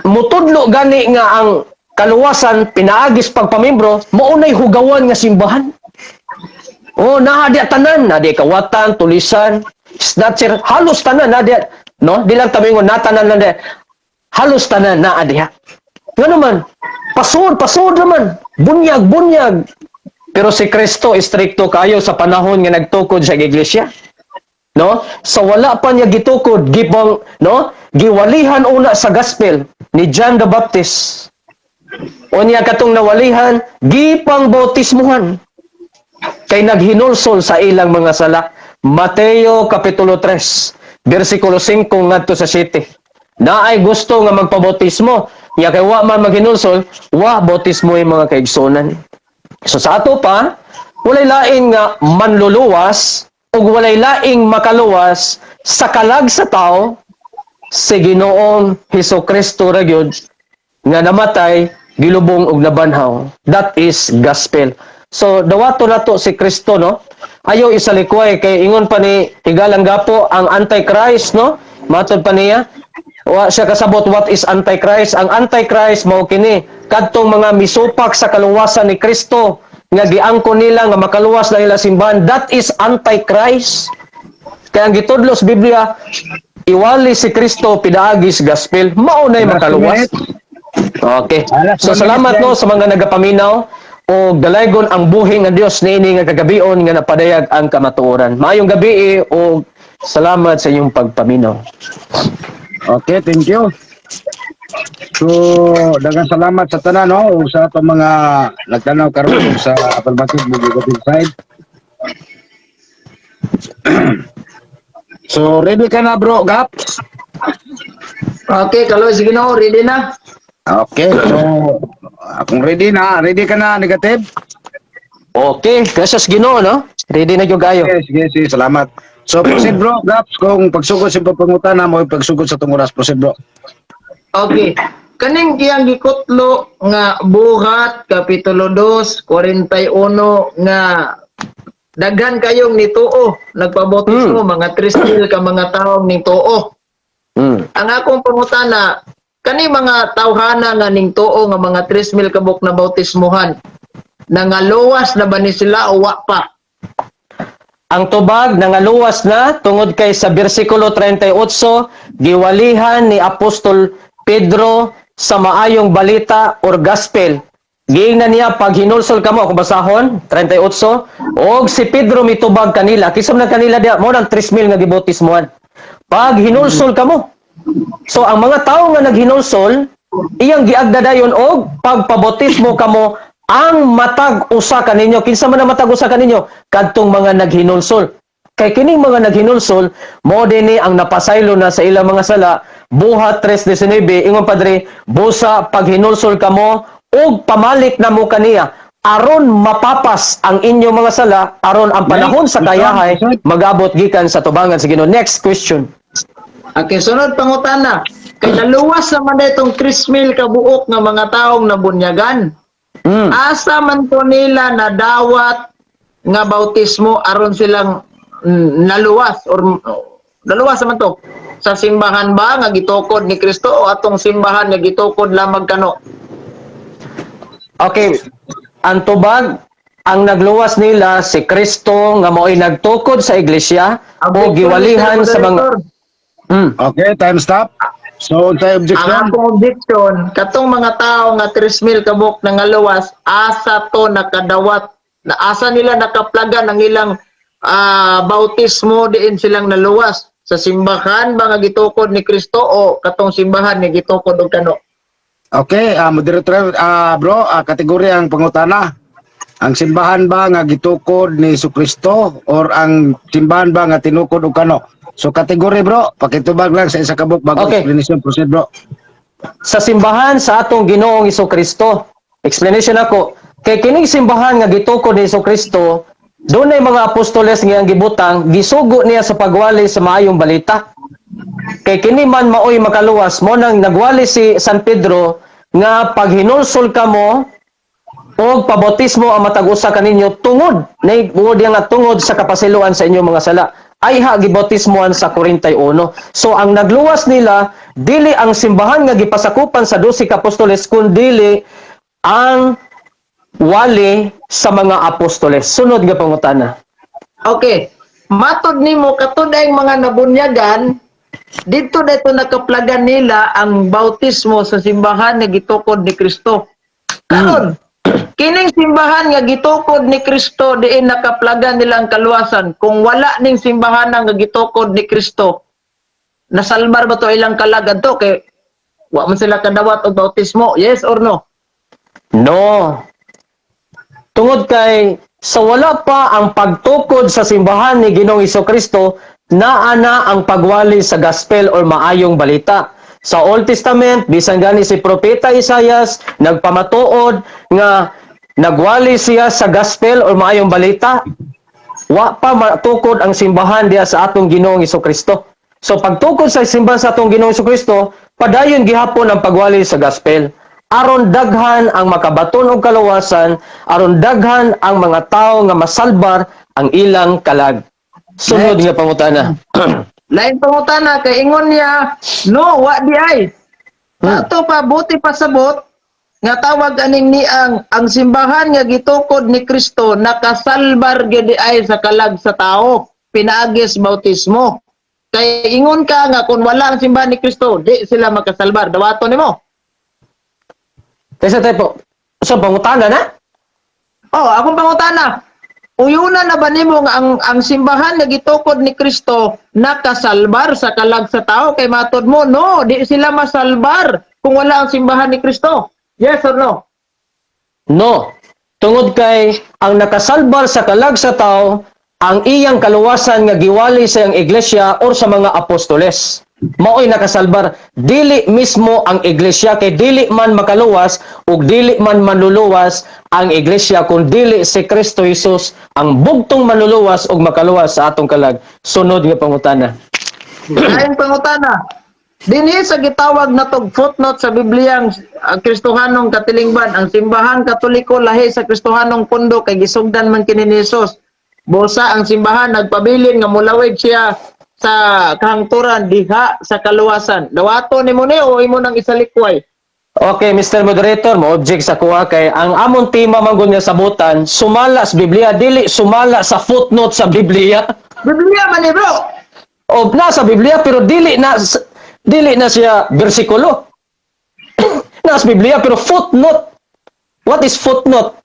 mutudlo gani nga ang kaluwasan pinaagis pagpamimbro, maunay hugawan nga simbahan. Naa di tanan, na di kawatan, tulisan, snatcher, halos tanan na di, no? Di lang tamingon na tanan na di. Halos tanan na adiha. Nga naman, pasod naman, bunyag. Pero si Kristo istrikto kayo sa panahon nga nagtukod sa iglesia. No? Sa wala pa niya gitukod, giwalihan una sa gospel ni John the Baptist. O niya katong nawalihan, gipang bautismuhan. Kay naghinulsol sa ilang mga sala. Mateo kapitulo 3, versikulo 5 ngadto sa 7. Naay gusto nga magpabautismo, nya kay wa man maghinulsol, bautismo yung mga kaigsunan. So sa ato pa, walay lain nga manluluwas ug walay laing makaluwas sa kalag sa tao si Ginoong Hesukristo ra gyud nga namatay, gilubong ug nabanhaw. That is gospel. So dawato nato si Kristo, no? Ayaw isalikway kay ingon pa ni Higalang Gapo ang Antichrist, no? Matod pa niya, wa siya kasabot what is Antichrist. Ang Antichrist mao kini kadtong mga misupak sa kaluwasan ni Kristo nga giangkon nila nga makaluwas na ila simbahan. That is Antichrist. Kaya ang gitudlo sa Biblia, iwali si Kristo pinaagis gospel, maunay makaluwas. Okay. So salamat no sa mga nagapaminaw o dalaygon ang buhi nga Dios niini nga kagabion nga napadayag ang kamatuoran. Maayong gabi o salamat sa inyong pagpaminaw. Okay, thank you. So, daghang salamat sa tanan, no? O sa atong mga nagtanaw karon sa affirmative negative side. So, ready ka na, bro, Gap? Okay, kaloy sige no, ready na. Okay, so, kung ready ka na, negative? Okay, gracias Ginoo, no? Ready na gyud kayo. Sige, salamat. So, proceed, bro, Gaps, kung pagsugod sa papangutan mo, pagsugod sa itong oras, proceed, bro. Okay. Kaning iyang gikutlo nga buhat kapitulo 2, 41 nga daghan kayong nituo, nagpabautismo mga 3,000 ka mga tawo ning tuo. Ang akong pangutana, kani mga tawhana nga ning tuo nga mga 3,000 kabuk na bautismuhan, nangaluwas na ba ni sila o wa pa? Ang tubag nangaluwas na tungod kay sa bersikulo 38 giwalihan ni Apostol Pedro sa maayong balita or gospel. Giingnan niya pag hinulsol kamo kung basahon 38 og si Pedro mitubag kanila kisam na kanila dia mo nang 3,000 nga gibautismoan. Pag hinulsol kamo. So ang mga tao nga naghinulsol iyang giagda dayon og pagpabautismo kamo ang matag usa kaninyo. Kinsa man ang matag usa kaninyo? Kadtong mga naghinulsol. Kay kining mga naghinulsol mo dinhi ang napasaylo na sa ilang mga sala. Buhat 3:19 ingon padre, busa pag hinulsol kamo ug pamalit na mo kaniya aron mapapas ang inyong mga sala aron ang panahon sa kayahay magabot gikan sa tubangan sa Ginoo. Next question. Okay, sunod pangutana. Kay naluwas naman na itong 3,000 kabuok nga mga taong nabunyagan. Asa man to nila nadawat nga bautismo aron silang naluwas or naluwas naman to sa simbahan ba nga gitukod ni Kristo o atong simbahan nga gitukod lamang kano? Okay, ang tubag ang nagluwas nila si Kristo nga mao'y nagtukod sa iglesia o giwalihan sa mga Okay, time stop. So, Ang tayo objection. akong objection, katong mga tao nga 3,000 kabuk na ngaluwas, asa to nakadawat, na asa nila nakaplaga ng ilang bautismo diin silang naluwas sa simbahan ba nga gitukod ni Kristo o katong simbahan nga gitukod og kano? Okay, moderator, bro, kategori ang pangutana. Ang simbahan ba nga gitukod ni Jesucristo or ang simbahan ba nga tinukod og kano? So kategori bro, pakitubag lang sa isa ka book bago Okay. explanation proceed bro. sa simbahan sa atong Ginoong Hesukristo. Explanation ako. Kay kining simbahan nga gitukod ni Hesukristo, dunay mga apostoles nga ang gibutang gisugo niya sa pagwali sa maayong balita. Kay kini man maoy makaluwas mo nang nagwali si San Pedro nga pag hinulsol kamo og pabautismo ang matag usa kaninyo tungod nay buod nga tungod sa kapasiluan sa inyong mga sala ay ha gibautismoan sa 41. So ang nagluwas nila dili ang simbahan nga gipasakupan sa 12 ka apostoles kundi ang wali sa mga apostoles. Sunod nga pangutana. Okay, matod nimo katud ang mga nabunyagan dito nakaplagan nila ang bautismo sa simbahan nga gitukod ni Kristo. Karon, kining simbahan nga gitukod ni Kristo diin nakaplagan nila ang kaluwasan. Kung wala ning simbahan nga gitukod ni Kristo, nasalbar ba to ilang kalagad to kay wa man sila kadawat og bautismo? Yes or no? No. Tungod kay sa wala pa ang pagtukod sa simbahan ni Ginoong Hesukristo, naa na ang pagwali sa gospel or maayong balita. Sa Old Testament, bisan gani si Propeta Isaias, nagpamatuod nga nagwali siya sa gospel or maayong balita, wa pa matukod ang simbahan diya sa atong Ginoong Hesukristo. So pagtukod sa simbahan sa atong Ginoong Hesukristo, padayon gihapon ang pagwali sa gospel. Aron daghan ang makabaton og kaluwasan, aron daghan ang mga tawo nga masalbar ang ilang kalag. Sunod nga pangutana. Lain pangutana kay ingon niya, no, wa di ay. Ato pa buti pasabot nga tawag aning ni ang simbahan nga gitukod ni Kristo nakasalbar gyud ay sa kalag sa tao, pinaagis bautismo. Kay ingon ka nga kung wala ang simbahan ni Kristo, di sila makasalbar. Dawato nimo. Kaysa tayo po, so pangutana na? Oh, akong pangutana. Uyuna na ba nimo nga ang simbahan nga gitukod ni Kristo nakasalbar sa kalag sa tao kay matod mo no, di sila masalbar kung wala ang simbahan ni Kristo. Yes or no? No. Tungod kay ang nakasalbar sa kalag sa tao ang iyang kaluwasan nga giwali sa iyang iglesia or sa mga apostoles. Mao'y nakasalbar. Dili mismo ang iglesia kay dili man makaluwas ug dili man manluluwas ang iglesia kung dili si Kristo Jesus ang bugtong manluluwas ug makaluwas sa atong kalag. Sunod nga pangutana. Lain pangutana. Dinhi sa gitawag na tog footnote sa Biblia ang Kristohanong katilingban, ang simbahang Katoliko lahi sa Kristohanong pundo kay gisugdan man kini ni Jesus. Busa ang simbahan nagpabilin nga mulawig siya sa kahangturan diha sa kaluwasan. Dawato nimo ni o imo nang isalikway. Okay, Mr. Moderator, mo-object sa kuha kay ang among tema man gud nga sabutan, sumala sa Biblia, dili sumala sa footnote sa Biblia. Biblia man ni bro. O na sa Biblia pero dili na siya bersikulo. Nas Biblia pero footnote. What is footnote?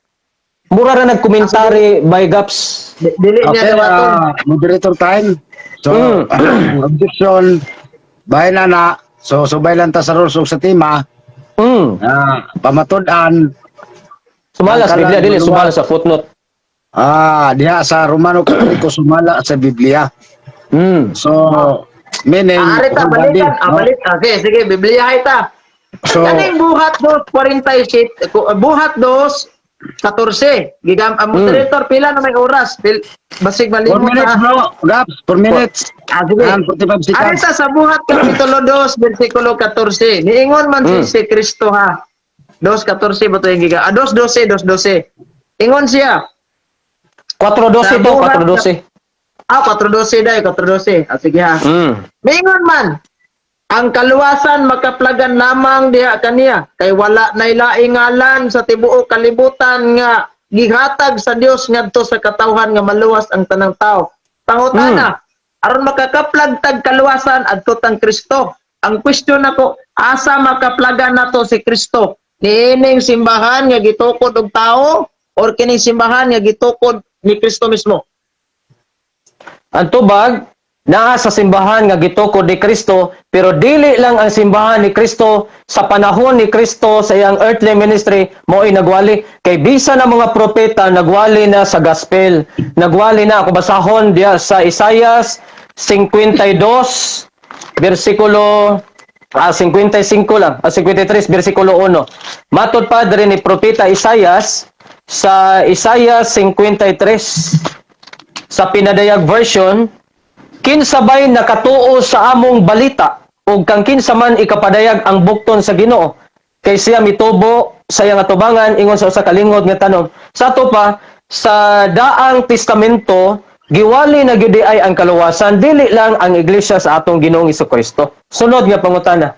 Mura ra nagkomentary by Gaps. Dili Okay, niya dawaton. moderator time. So, ang objection, bahay na. So, subay lang ta sa rules ug sa tema. Mm. Pamatud-an, Sumala sa Biblia, dili Maluwas. sumala sa footnote. diha sa Romano Katoliko sumala sa Biblia. Mm. So, meaning, Ari ta whole body, balikan, no? balik. Okay, sige, Biblia ita. So, Kaning buhat 2:47, buhat 2:14. Gigam ang moderator pila na may oras. Basig 4 malimot minutes, na. bro. Gaps, 4 minutes. Sige. And 45 Ari seconds. ta sa buhat kapitulo 2, versikulo 14. Niingon man si Kristo ha. 2:14 ba to yung giga? 2:12, 2:12. Ingon siya. 4:12 to, 4:12. 4:12 dai, 4:12. Sige ha. Mm. Mingon man, ang kaluwasan makaplagan lamang diha kaniya kay wala nay laing ngalan sa tibuok kalibutan nga gihatag sa Dios ngadto sa katawhan nga maluwas ang tanang tao. Pangutana, aron makakaplag tag kaluwasan adto tang Kristo. Ang question nako, asa makaplagan nato si Kristo? Niining simbahan nga gitukod og tao or kining simbahan nga gitukod ni Kristo mismo? Ang tubag naa sa simbahan nga gitukod ni Kristo, pero dili lang ang simbahan ni Kristo sa panahon ni Kristo sa iyang earthly ministry mo'y nagwali. Kay bisa na mga propeta nagwali na sa gospel. Nagwali na, ako basahon diya sa Isaias 52 versikulo 55 lang, 53 versikulo 1. Matod pa diri ni propeta Isaias sa Isaias 53 sa pinadayag version, kinsabay nakatuo sa among balita ug kang kinsa man ikapadayag ang bukton sa Ginoo kay siya mitubo sa iyang atubangan ingon sa usa ka lingkod nga tanom. Sa ato pa sa daang testamento giwali na gyud ay ang kaluwasan, dili lang ang iglesia sa atong Ginoong Hesukristo. Sunod nga pangutana.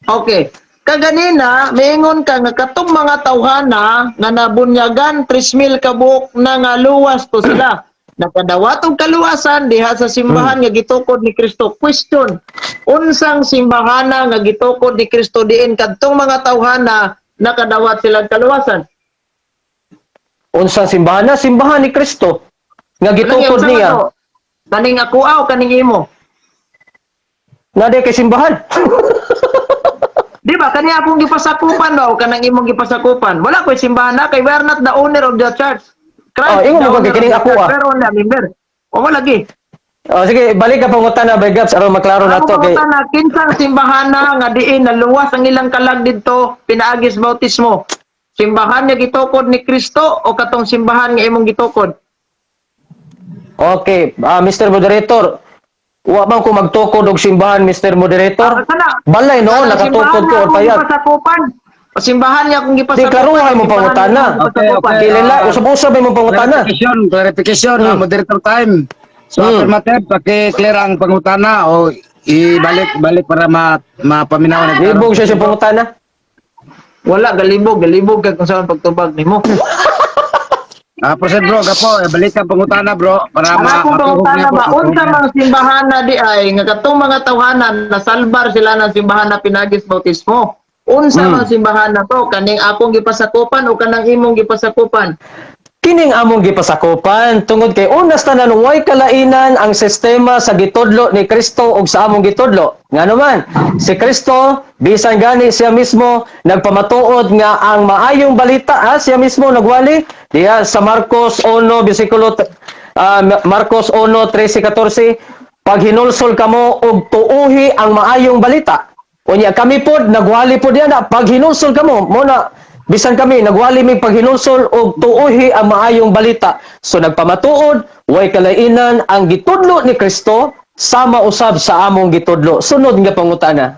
Okay. Kaganina, maingon ka nga katong mga tawhana nga nabunyagan 3,000 ka buok na nga luwas to sila. Nakadawat og kaluwasan diha sa simbahan nga gitukod ni Kristo. Question, unsang simbahana nga gitukod ni Kristo diin kadtong mga tawhana nakadawat sila og kaluwasan? Unsang simbahan na? Simbahan ni Kristo nga gitukod niya. Kaning ako o kaning imo? Nade kay simbahan. Di ba kaniya akong gipasakupan daw kanang imong gipasakupan. Wala ko'y simbahan na kay we are not the owner of the church. Oh, ingon mo ba, the owner kikining of the ako, church, ah. pero wala member. O wala lagi. Oh, sige, balik ka pangutana by Gaps aron maklaro na to kay na kinsang simbahana nga diin na luwas ang ilang kalag didto pinaagis bautismo. Simbahan nga gitukod ni Kristo o katong simbahan nga imong gitukod? Okay, Mr. Moderator, wa man ko magtukod og simbahan, Mr. Moderator. Balay no, nakatukod ko or payag. Simbahan niya kung Di gipasakupan. klaruhay mo pangutana. Okay. Dili la, usab-usab mo pangutana. Clarification, moderator time. So, affirmative, paki-clear ang pangutana o ibalik para mapaminawan. Libog siya sa pangutana. Wala, galibog kag kung saan pagtubag nimo. Proceed bro, gapo, balik ang pangutana bro para Ako pangutana ba unsa mang simbahan na di ay nga katong mga tawhanan nasalbar sila ng simbahan na pinagis bautismo. Unsa mang simbahan na to kaning akong gipasakupan o kanang imong gipasakupan? Kining among gipasakupan tungod kay unas tanan way kalainan ang sistema sa gitudlo ni Kristo ug sa among gitudlo. Ngano man, si Kristo bisan gani siya mismo nagpamatuod nga ang maayong balita, siya mismo nagwali diha sa Marcos 1 bersikulo Marcos 1:13-14, pag hinulsol kamo og tuuhi ang maayong balita. Unya kami pod nagwali pod diha na pag hinulsol kamo mo na bisan kami nagwali mig paghinulsol og tuuhi ang maayong balita. So nagpamatuod way kalainan ang gitudlo ni Kristo sama usab sa among gitudlo. Sunod nga pangutana.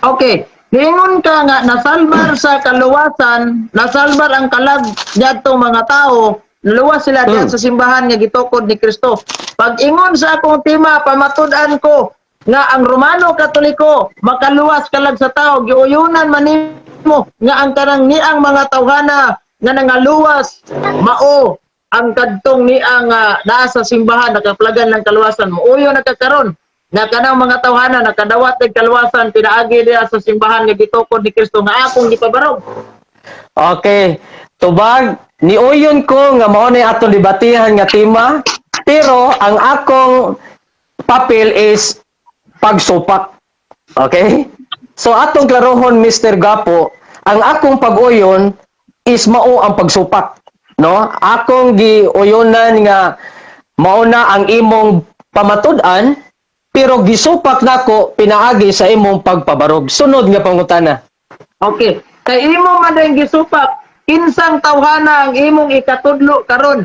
Okay. Ningon ka nga nasalbar sa kaluwasan, nasalbar ang kalag diyadtong mga tao, naluwas sila diyan sa simbahan nga gitukod ni Kristo. Pag ingon sa akong tema, pamatud-an ko nga ang Romano Katoliko makaluwas kalag sa tao, giuyunan man nimo nga ang kanang niang mga tawhana nga nangaluwas mao ang kadtong niang naa sa simbahan nakaplagan ng kaluwasan mo uyo nagkakaron. nga kanang mga tawhana nakadawat og kaluwasan pinaagi diha sa simbahan nga gitukod ni Kristo nga akong gipabarog. Okay. Tubag, niuyon ko nga mao ni atong debatihan nga tema, pero ang akong papel is pagsupak. Okay? So atong klarohon Mr. Gapo, ang akong pag-uyon is mao ang pagsupak, no? Akong giuyonan nga mao na ang imong pamatud-an, pero gisupak nako pinaagi sa imong pagpabarog. Sunod nga pangutana. Okay. Kay imo man din gisupak, kinsang tawhana ang imong ikatudlo karon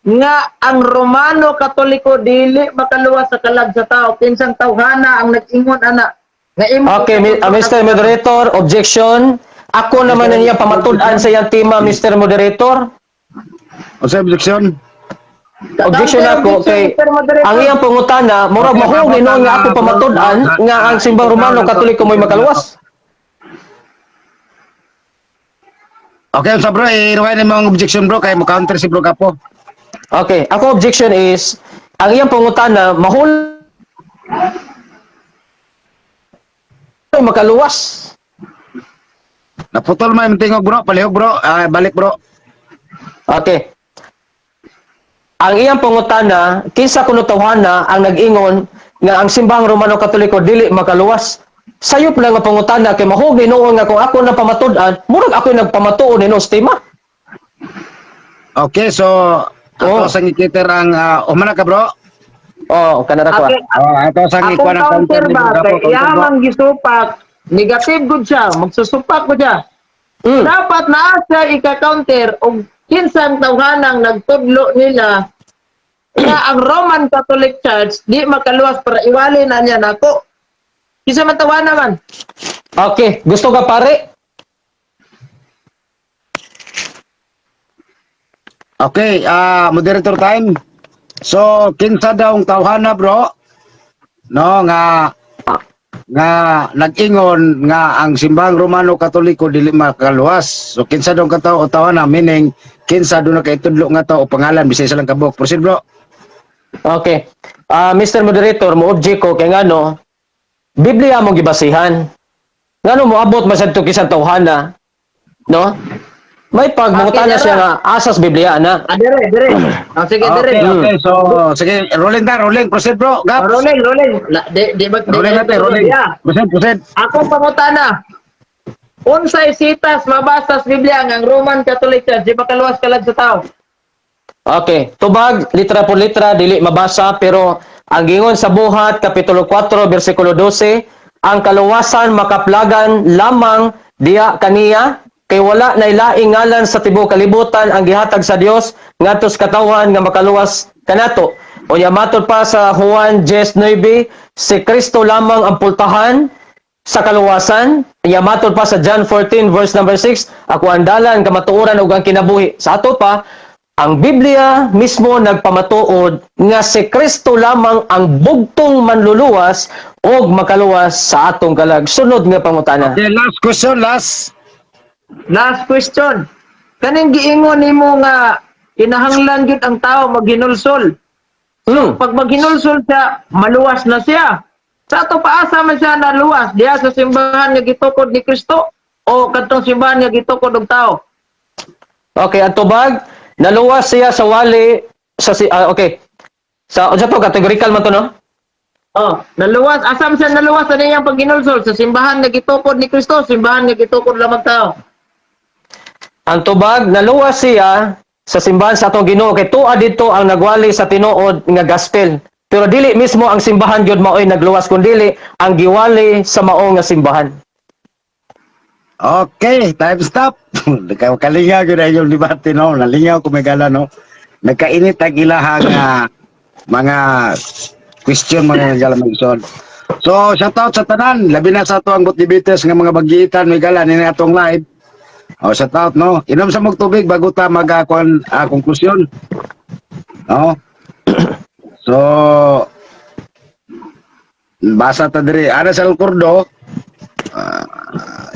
nga ang Romano Katoliko dili makaluwas sa kalag sa tao. Kinsang tawhana ang nag-ingon ana nga imo Okay, Mr. Moderator, objection. Ako naman na niya pamatud-an sa iyang tema, Mr. Moderator. O sa objection? Objection ako kay ang iyang pangutana, murag mahugin no nga ako pamatud-an nga ang simbang Romano Katoliko mo'y makaluwas. Okay, so bro, iruhay na mga objection bro, kaya mo counter si bro Gapo. Okay, ako objection is ang iyang pangutana mahul makaluwas. Naputol man yung tingog bro, palihog bro, balik bro. Okay. Ang iyang pangutana, kinsa kuno tawhana ang nag-ingon nga ang simbahang Romano Katoliko dili makaluwas. Sayop lang nga pangutana kay mahug noon nga kung ako na pamatud-an, murag ako nagpamatuon ni tema. Okay, so ato sa ngikiter ang umana ka bro. Oh, kanara ko. Okay, Ato sa akong ngikuan ang counter ni ba bro Gapo, kay counter bro. iyang gisupak negative good siya, magsusupak ko siya. Mm. Dapat na siya ika-counter og kinsang tawhanang nagtudlo nila nga ang Roman Catholic Church di makaluwas para iwali na niya nako. Kisa man tawhana man. Okay, gusto ka pare? Okay, moderator time. So, kinsa daw ang tawhana bro? No, nga nag-ingon nga ang simbahang Romano Katoliko dili makaluwas. So, kinsa daw ang tawhana, meaning kinsa doon na kaitudlo nga tao o pangalan, bisay sa lang kabuk. Proceed bro. Okay. Mr. Moderator, mo object ko kay ngano Biblia mo gibasihan. Ngano mo abot man sadto kisang tawhana, no? May pagmangutana siya nga asas Biblia na. Dire. Sige, dire. Okay, so, sige, rolling na, rolling. Proceed bro, Gaps. Rolling. Di ba? Rolling natin, rolling. Yeah. Proceed. Ako pangutana. Unsay sitas mabasa sa Biblia nga ang Roman Catholic Church di makaluwas kalag sa tao? Okay, tubag litra por litra dili mabasa pero ang gingon sa Buhat kapitulo 4 bersikulo 12, ang kaluwasan makaplagan lamang diha kaniya kay wala na ilaing ngalan sa tibuok kalibutan ang gihatag sa Dios ngadto sa katawhan nga makaluwas kanato. Unya matod pa sa Juan 10:9, si Kristo lamang ang pultahan sa kaluwasan. Unya matod pa sa John 14 verse number 6, ako ang dalan kamatuoran ug ang kinabuhi. Sa ato pa ang Biblia mismo nagpamatuod nga si Kristo lamang ang bugtong manluluwas o makaluwas sa atong kalag. Sunod nga pangutana. Okay, last question, last. Last question. Kaning giingon nimo nga kinahanglan gyud ang tao maghinulsol. Pag maghinulsol siya, maluwas na siya. Sa ato paasa man siya naluwas diha sa simbahan nga gitukod ni Kristo o kadtong simbahan nga gitukod og tao. Okay, ang tubag, naluwas siya sa wali sa okay. Sa unsa to categorical man to no? Oh, naluwas. Asam siya naluwas sa niyang paghinulsol sa simbahan nga gitukod ni Kristo, simbahan nga gitukod lamang tao. Ang tubag, naluwas siya sa simbahan sa atong Ginoo kay tuwa dito ang nagwali sa tinuod nga gospel. Pero dili mismo ang simbahan gyud maoy nagluwas kundi ang giwali sa mao nga simbahan. Okay, time stop. Kalingaw yun na yung debate, no? Nalingaw kumigala, no? Nagkainit ang ilahang mga question mga nagala mag-isod. So, shout out sa tanan. Labi na sa ito ang debates nga mga bagitan, may gala, nini atong live. Shout out, no? Inom sa mong tubig bago ta mag-konklusyon. No? So, basa ta diri. Ada sa Alcordo,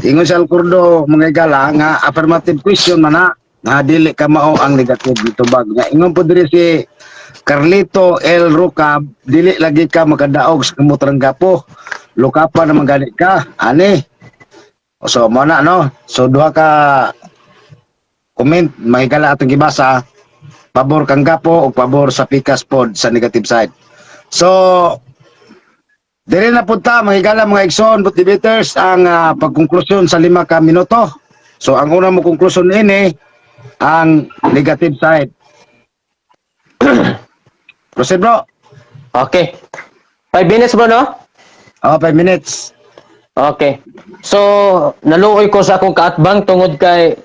ingon sa Alcordo mga gala nga affirmative question man na dili ka mao ang negative dito bag nga ingon po diri si Carlito L. Rucab, dili lagi ka magkadaog sa kamutrang gapo. Lukapa na magani ka, ani. So, mo na, no? So, duha ka comment, mahigala atong gibasa, pabor kang gapo o pabor sa pikas pod sa negative side. So, dili na punta, mahigala mga igsoon, but debaters, ang pagkonklusyon sa 5 ka minuto. So, ang una mo konklusyon ini, ang negative side. Proceed, bro. Okay. 5 minutes, bro, no? 5 minutes. Okay. So, naluoy ko sa akong kaatbang tungod kay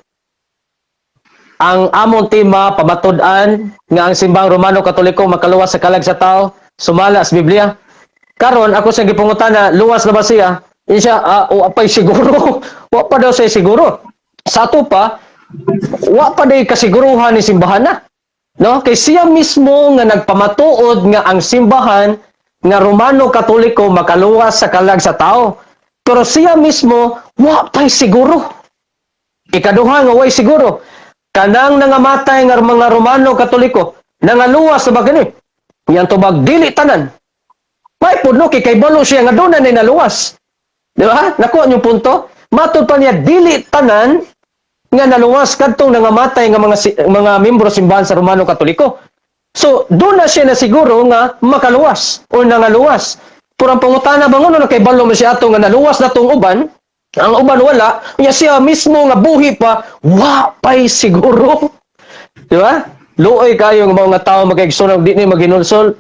ang among tema pamatud-an nga ang simbang Romano Katoliko makaluwas sa kalag sa tao, sumala sa Biblia. Karon ako sa gipungutana, luwas na ba siya? Insya, o apay siguro. Wa pa daw siya siguro. Sa ato pa, wa pa daw kasiguruhan ni simbahan na. No? Kay siya mismo nga nagpamatuod nga ang simbahan nga Romano Katoliko makaluwas sa kalag sa tao. Pero siya mismo, wa pa'y siguro. Ikaduha nga, way siguro. Kanang nangamatay nga mga Romano Katoliko, nangaluwas na ba gani? Yan tubag, dili tanan. May puno, kay balo siya nga doon na naluwas. Di ba? Nakuha niyo punto? Matod pa niya, dili tanan nga naluwas kadtong nangamatay nga mga membro simbahan sa Romano Katoliko. So, doon na siya na siguro nga makaluwas o nangaluwas. Purang pangutana bangon na kay balo mo siya ato nga naluwas na tong uban, ang uban wala, niya siya mismo nga buhi pa, wa pa'y siguro. Di ba? Luoy kayo ng mga tao magkaigsunag di ni maginulsol.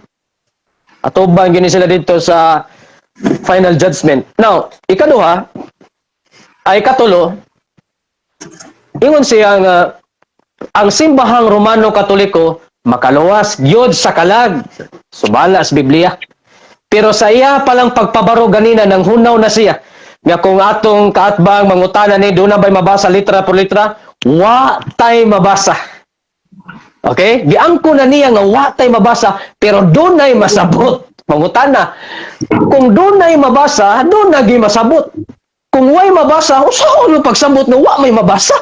Atuban gini sila dito sa final judgment. Now, ikaduha, ay katulo, ingon siya nga ang simbahang Romano Katoliko makaluwas gyud sa kalag. Subala sa Biblia. Pero sa iya palang pagpabaro ganina nang hunaw na siya. Nga kung atong kaatbang mangutana ni doon na ba'y mabasa litra por litra, wa tay mabasa. Okay? Giangko na niya nga wa tay mabasa, pero doon na'y masabot. Mangutana. Kung doon na'y mabasa, doon na masabot. Kung way mabasa, usaon mo pagsabot nga wa may mabasa.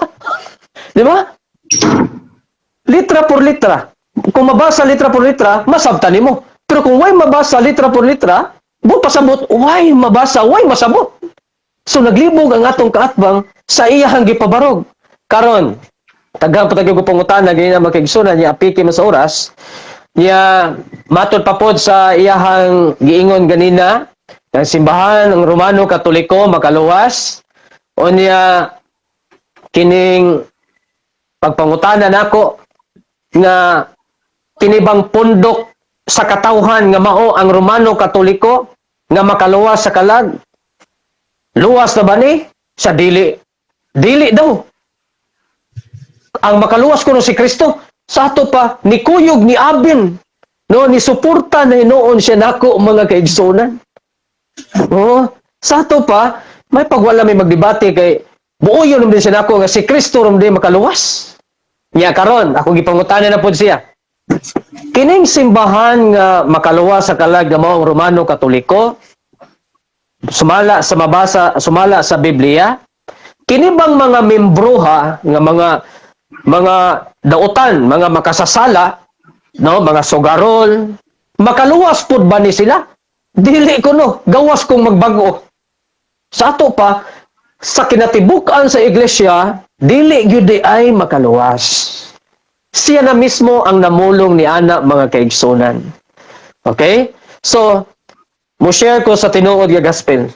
Di ba? Litra por litra. Kung mabasa litra por litra, masabtan mo. Pero kung way mabasa litra por litra, buot pasabot, way mabasa, way masabot. So naglibog ang atong kaatbang sa iyahang gipabarog. Karon, tagang patagyo ko pangutan na ganyan na makigsunan niya apiki mo sa oras, niya matod papod sa iyahang giingon ganina, ang simbahan ng Romano Katoliko makaluwas, o niya kining pagpangutanan nako nga kinibang pundok sa katawhan nga mao ang Romano Katoliko nga makaluwas sa kalag. Luwas na ba ni? Sa dili. Dili daw. Ang makaluwas kuno si Kristo, sa ato pa ni kuyog ni Abin. No, ni suporta na noon siya nako mga kaigsunan. Oh, sa ato pa may pagwala may magdebate kay buoyon din siya nako nga si Kristo rum di makaluwas. Nya karon ako gipangutanan na pud siya. Kining simbahan nga makaluwas sa kalag nga mao Romano Katoliko, sumala sa Biblia, kini bang mga membroha nga mga dautan, mga makasasala, no, mga sugarol, makaluwas pud ba ni sila? Dili ko no, gawas kong magbago. Sa ato pa sa kinatibukan sa iglesia, dili gyud ay makaluwas. Siya na mismo ang namulong ni ana mga kaigsunan. Okay? So, mo-share ko sa tinuod nga gospel.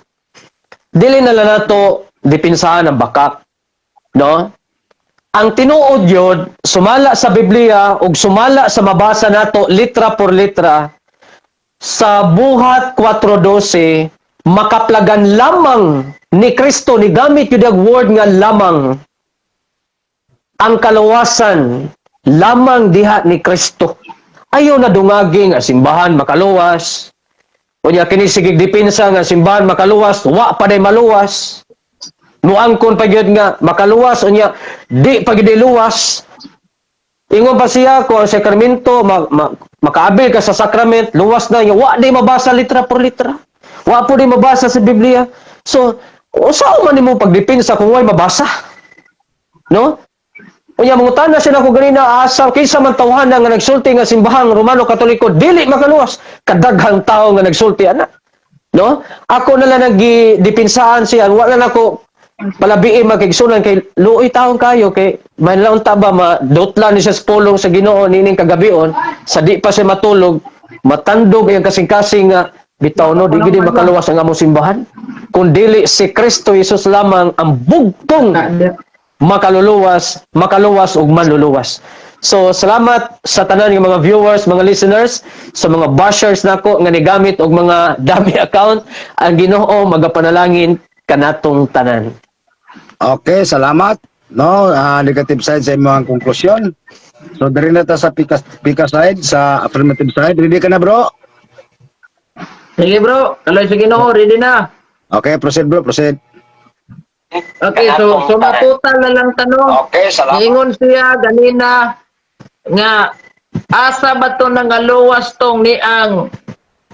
Dili na lang nato dipinsahan ang bakak. No? Ang tinuod yun, sumala sa Biblia ug sumala sa mabasa nato litra por litra, sa buhat 4:12, makaplagan lamang ni Kristo, ni gamit yun ang word nga lamang, ang kaluwasan lamang diha ni Kristo. Ayaw na dungaging nga simbahan makaluwas. Unya kini sigig depensa nga simbahan makaluwas, wa pa day maluwas. Nuangkon pa gyud nga makaluwas unya di pa gyud luwas. Ingon pa siya ko ang sakramento makaabil ka sa sakrament, luwas na wa day mabasa litra por litra. Wa po day mabasa sa Biblia. So, usaw man nimo pagdepensa kung way mabasa? No? Unya mangutana sila ko ganina asa kinsa man tawhana nga nagsulti nga simbahang Romano Katoliko dili makaluwas kadaghang tawo nga nagsulti ana. No? Ako na lang nagdipinsaan siya wala na ako palabiin makigsunan kay luoy taon kayo kay may laon ta ba madotlan ni siya sa pulong sa Ginoo nining kagabion sa di pa siya matulog matandog ang kasing-kasing nga bitaw no di gid makaluwas ang among simbahan kun dili si Kristo Jesus lamang ang bugtong makaluwas ug manluluwas. So salamat sa tanan ng mga viewers, mga listeners, sa mga bashers nako nga nigamit og mga dummy account, ang Ginoo magapanalangin kanatong tanan. Okay, salamat. No, negative side sa imong konklusyon. So diri na ta sa pika side, sa affirmative side. Ready ka na, bro? Sige bro, kaloy sa Ginoo, ready na. Okay, proceed bro, proceed. Okay, so matutal na lang tanong. Okay, salamat. Ingon siya ganina nga asa ba to nangaluwas tong ni ang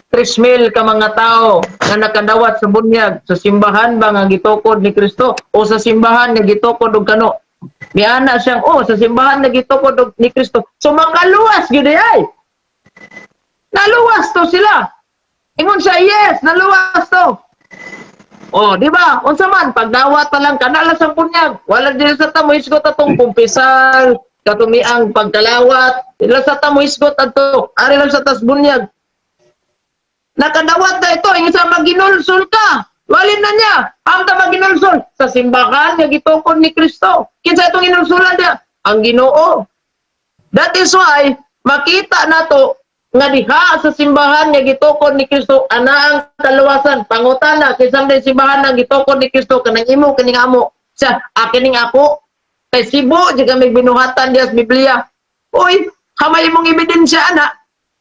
3,000 ka mga tao nga nakadawat sa bunyag sa simbahan ba nga gitukod ni Kristo o sa simbahan nga gitukod og kano? Miana siyang sa simbahan nga gitukod og ni Kristo. So makaluwas gid ay. Naluwas to sila. Ingon siya, yes, naluwas to. Di ba? Unsa man pagdawat pa lang kanala sa bunyag. Wala dili sa tamo isgot atong kumpisal, katumiang pagkalawat. Ila sa tamo isgot ato. Ari lang sa tas bunyag. Nakadawat na ito, yung sa maginulsol ka. Walin na niya. Ang ta maginulsol sa simbahan nga gitukod ni Kristo. Kinsa itong inulsulan niya? Ang Ginoo. That is why makita nato nga diha sa simbahan nga gitukod ni Kristo ana ang kaluwasan pangutana kisang din simbahan nga gitukod ni Kristo kanang imo kining amo sa kining ako kay Cebu di kami binuhatan diya sa Biblia. Oy, kamay mong ebidensya ana.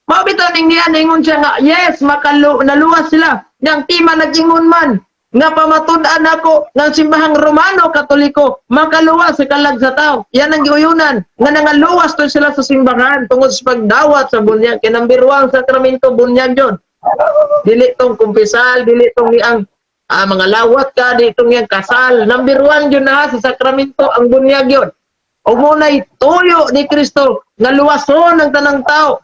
Mabitaw ning niya ningon siya nga yes naluwas sila. Yang tima nagingon man nga pamatud-an ako ng simbahang Romano Katoliko makaluwas sa kalag sa tao. Yan ang giuyunan nga nangaluwas to sila sa simbahan tungod sa pagdawat sa bunyag. Kaya number 1 sakramento bunyag yun. Dili tong kumpisal, dili tong ang mga lawat ka, dili tong yang kasal. Number 1 yun na sa sakramento ang bunyag yun. O muna'y tuyo ni Kristo nga luwason ng tanang tao.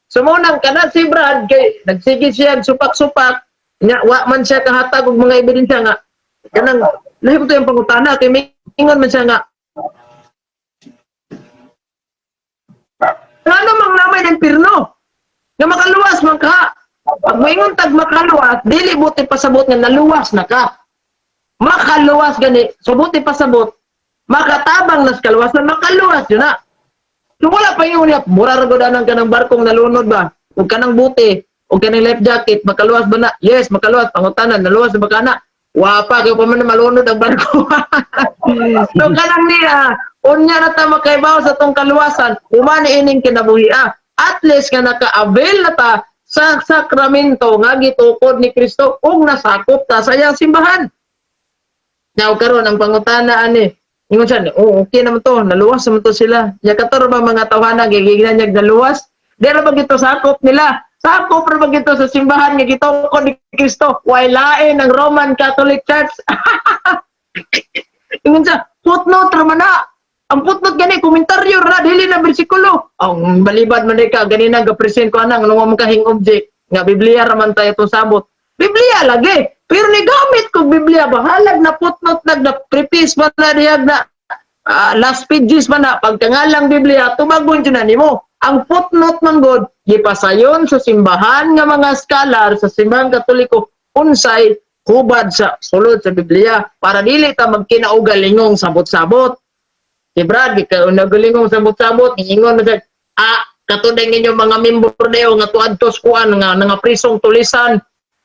Sumunang kana si Brad kay nagsige siya supak-supak nga wa man siya kahatag og mga ebidensya nga kanang lahi ko to yung pangutana kay mingon man siya nga ano mang namay ng pirno nga makaluwas man ka pag moingon tag makaluwas dili buti pasabot nga naluwas na ka makaluwas gani so buti pasabot makatabang nas kaluwasan makaluwas yun na so wala pa yun niya mura ragodanan ka ng barkong nalunod ba ug kanang buti o kanang life jacket, makaluwas ba na? Yes, makaluwas. Pangutanan, naluwas ba ka na? Wapa, kayo pa man na malunod ang barko. So, kanang niya, unya na ta makaibaw sa tong kaluwasan, umani ining kinabuhi. At least nga naka-avail na ta sa sakramento nga gitukod ni Kristo ug nasakop ta sa iyang simbahan. Now, karon ang pangutana, ingon siya, okay naman to, naluwas naman to sila. Yakator ba mga tawhana, gigignan niya naluwas? Dero ba gito sakop nila? Sakop ra ba gito sa simbahan nga gitukod ni Kristo? Way lain ang Roman Catholic Church. Ingon siya, footnote ra man na. Ang footnote gani komentaryo ra dili na bersikulo. Ang balibad man ka ganina ga present ko anang lungo ka hing object nga Biblia ra man tayo to sabot. Biblia lagi. Pero ni gamit ko Biblia bahalag na footnote na preface man na diyag na last pages man na pagkangalang Biblia tumagon jud na nimo. Ang footnote man god gipasayon sa simbahan nga mga scholar sa simbahan Katoliko unsay hubad sa sulod sa Biblia para dili ta magkinaugalingong sabot-sabot. Si Brad nagulingong sabot-sabot ingon na katuday ninyo mga member dayo nga tuadtos kuan nga prisong tulisan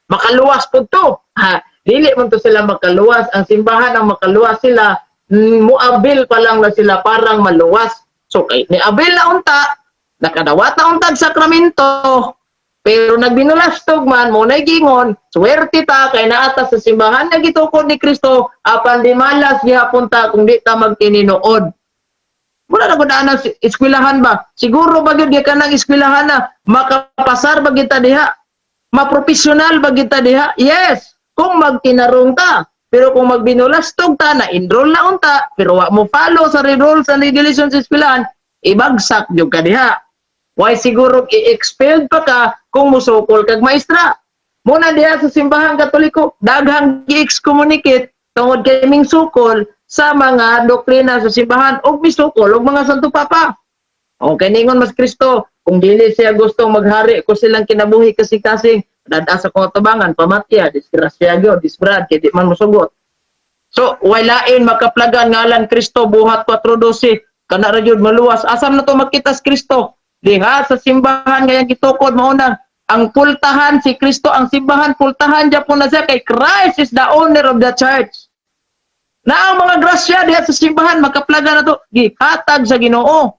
makaluwas pud to. Dili man to sila makaluwas, ang simbahan ang makaluwas sila muabil pa lang na sila parang maluwas. So kay ni abil na unta nakadawat na untag sakramento pero nagbinulastog man mo na gingon swerte ta kay naata sa simbahan nga gitukod ni Kristo apan di malas gihapon ta kung di ta magkininood. Mura na gud ana eskwelahan ba siguro ba gyud ka nang eskwelahan na makapasar ba kita diha maprofesional ba kita diha yes kung magtinarong ta Pero kung magbinulastog ta, na-enroll na unta, pero wa mo follow sa rules and regulations sa eskwelahan, ibagsak yung ka diha. Why siguro i-expelled pa ka kung musukol kag maestra. Muna diha sa simbahan Katoliko, daghang i-excommunicate tungod kay ming sukol sa mga doktrina sa simbahan o misukol og mga santo papa. O kay ningon mas Kristo, kung dili siya gustong maghari ko silang kinabuhi kasi-kasing, dada sa kong tabangan, pamatya, disgrasya gyud, disbrad, kaya di man mosugot. So, walain makaplagan ngalan Kristo buhat 4:12, kana ra gyud maluwas. Asam na to makita sa Kristo? Diha sa simbahan ngayang gitukod maunang ang pultahan si Kristo, ang simbahan pultahan gyapon na siya kay Christ is the owner of the church. Na ang mga grasya diha sa simbahan makaplagan na to gihatag sa Ginoo.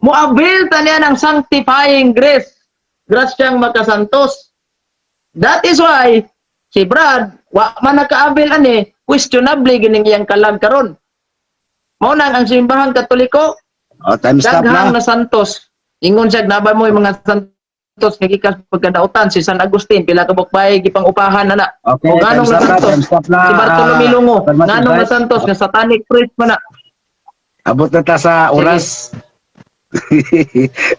Muabil ta niya ng sanctifying grace. Grasyang makasantos. That is why si Brad wa man nakaabil ani questionable gining iyang kalag karon. Mao nang ang simbahan Katoliko Oh, time stop daghang na. na santos. Ingon siya naba mo yung mga santos nga gikan pagkadautan si San Agustin pila ka bukbay gipang upahan na. Okay, O time ganong na stop na, santos. time stop na. Si Bartolome Lungo, Affirmative ganong na side. santos nga satanic priest man na. Abot na ta sa oras.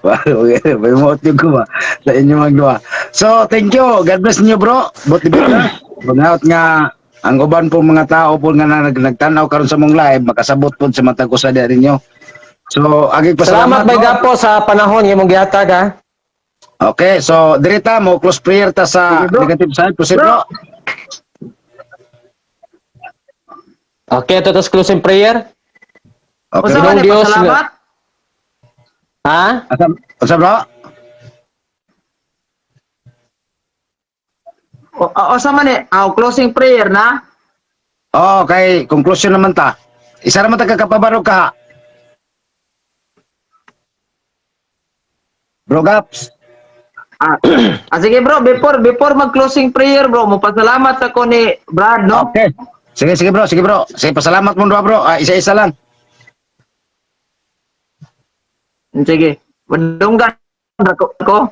Wow, may motive ko ba sa inyo magduwa. So, thank you. God bless niyo, bro. Buti ba? Bungaut nga ang uban po mga tao po nga nagtanaw karon sa mong live makasabot po sa matag usa diha ninyo. So, agig Salamat pasalamat. bay bro. gapo sa panahon imong gihatag ha. Okay, so direta mo close prayer ta sa Sige, bro. negative side. Proceed, bro. Okay, ito tas closing prayer. Okay. Usa man Ginong Dios pasalamat. Ha? Asa bro? O sa man closing prayer na. Oh, okay, conclusion naman ta. Isa naman ta kakapabarog ka. Bro Gaps. Sige bro, before mag-closing prayer bro, mo pasalamat ako ni Brad, no? Okay. Sige, sige bro, sige bro. Sige, pasalamat mo bro. Isa-isa lang. Sige. Madunggan ko.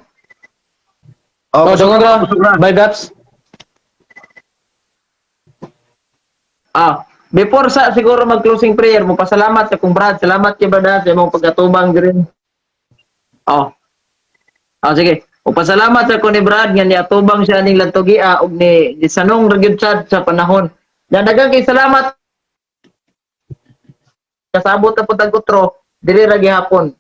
Oh, busog dungo na, busog na. bro. Bay gaps. Before sa siguro mag-closing prayer, mo pasalamat sa kong Brad. Salamat kay Brad sa imong pagkatubang din. Sige. O pasalamat sa ko ni Brad nga niatubang siya ning lantugia og ni sanong ragyud sad sa panahon. Daghang kay salamat kasabot na putag utro dili ra gihapon.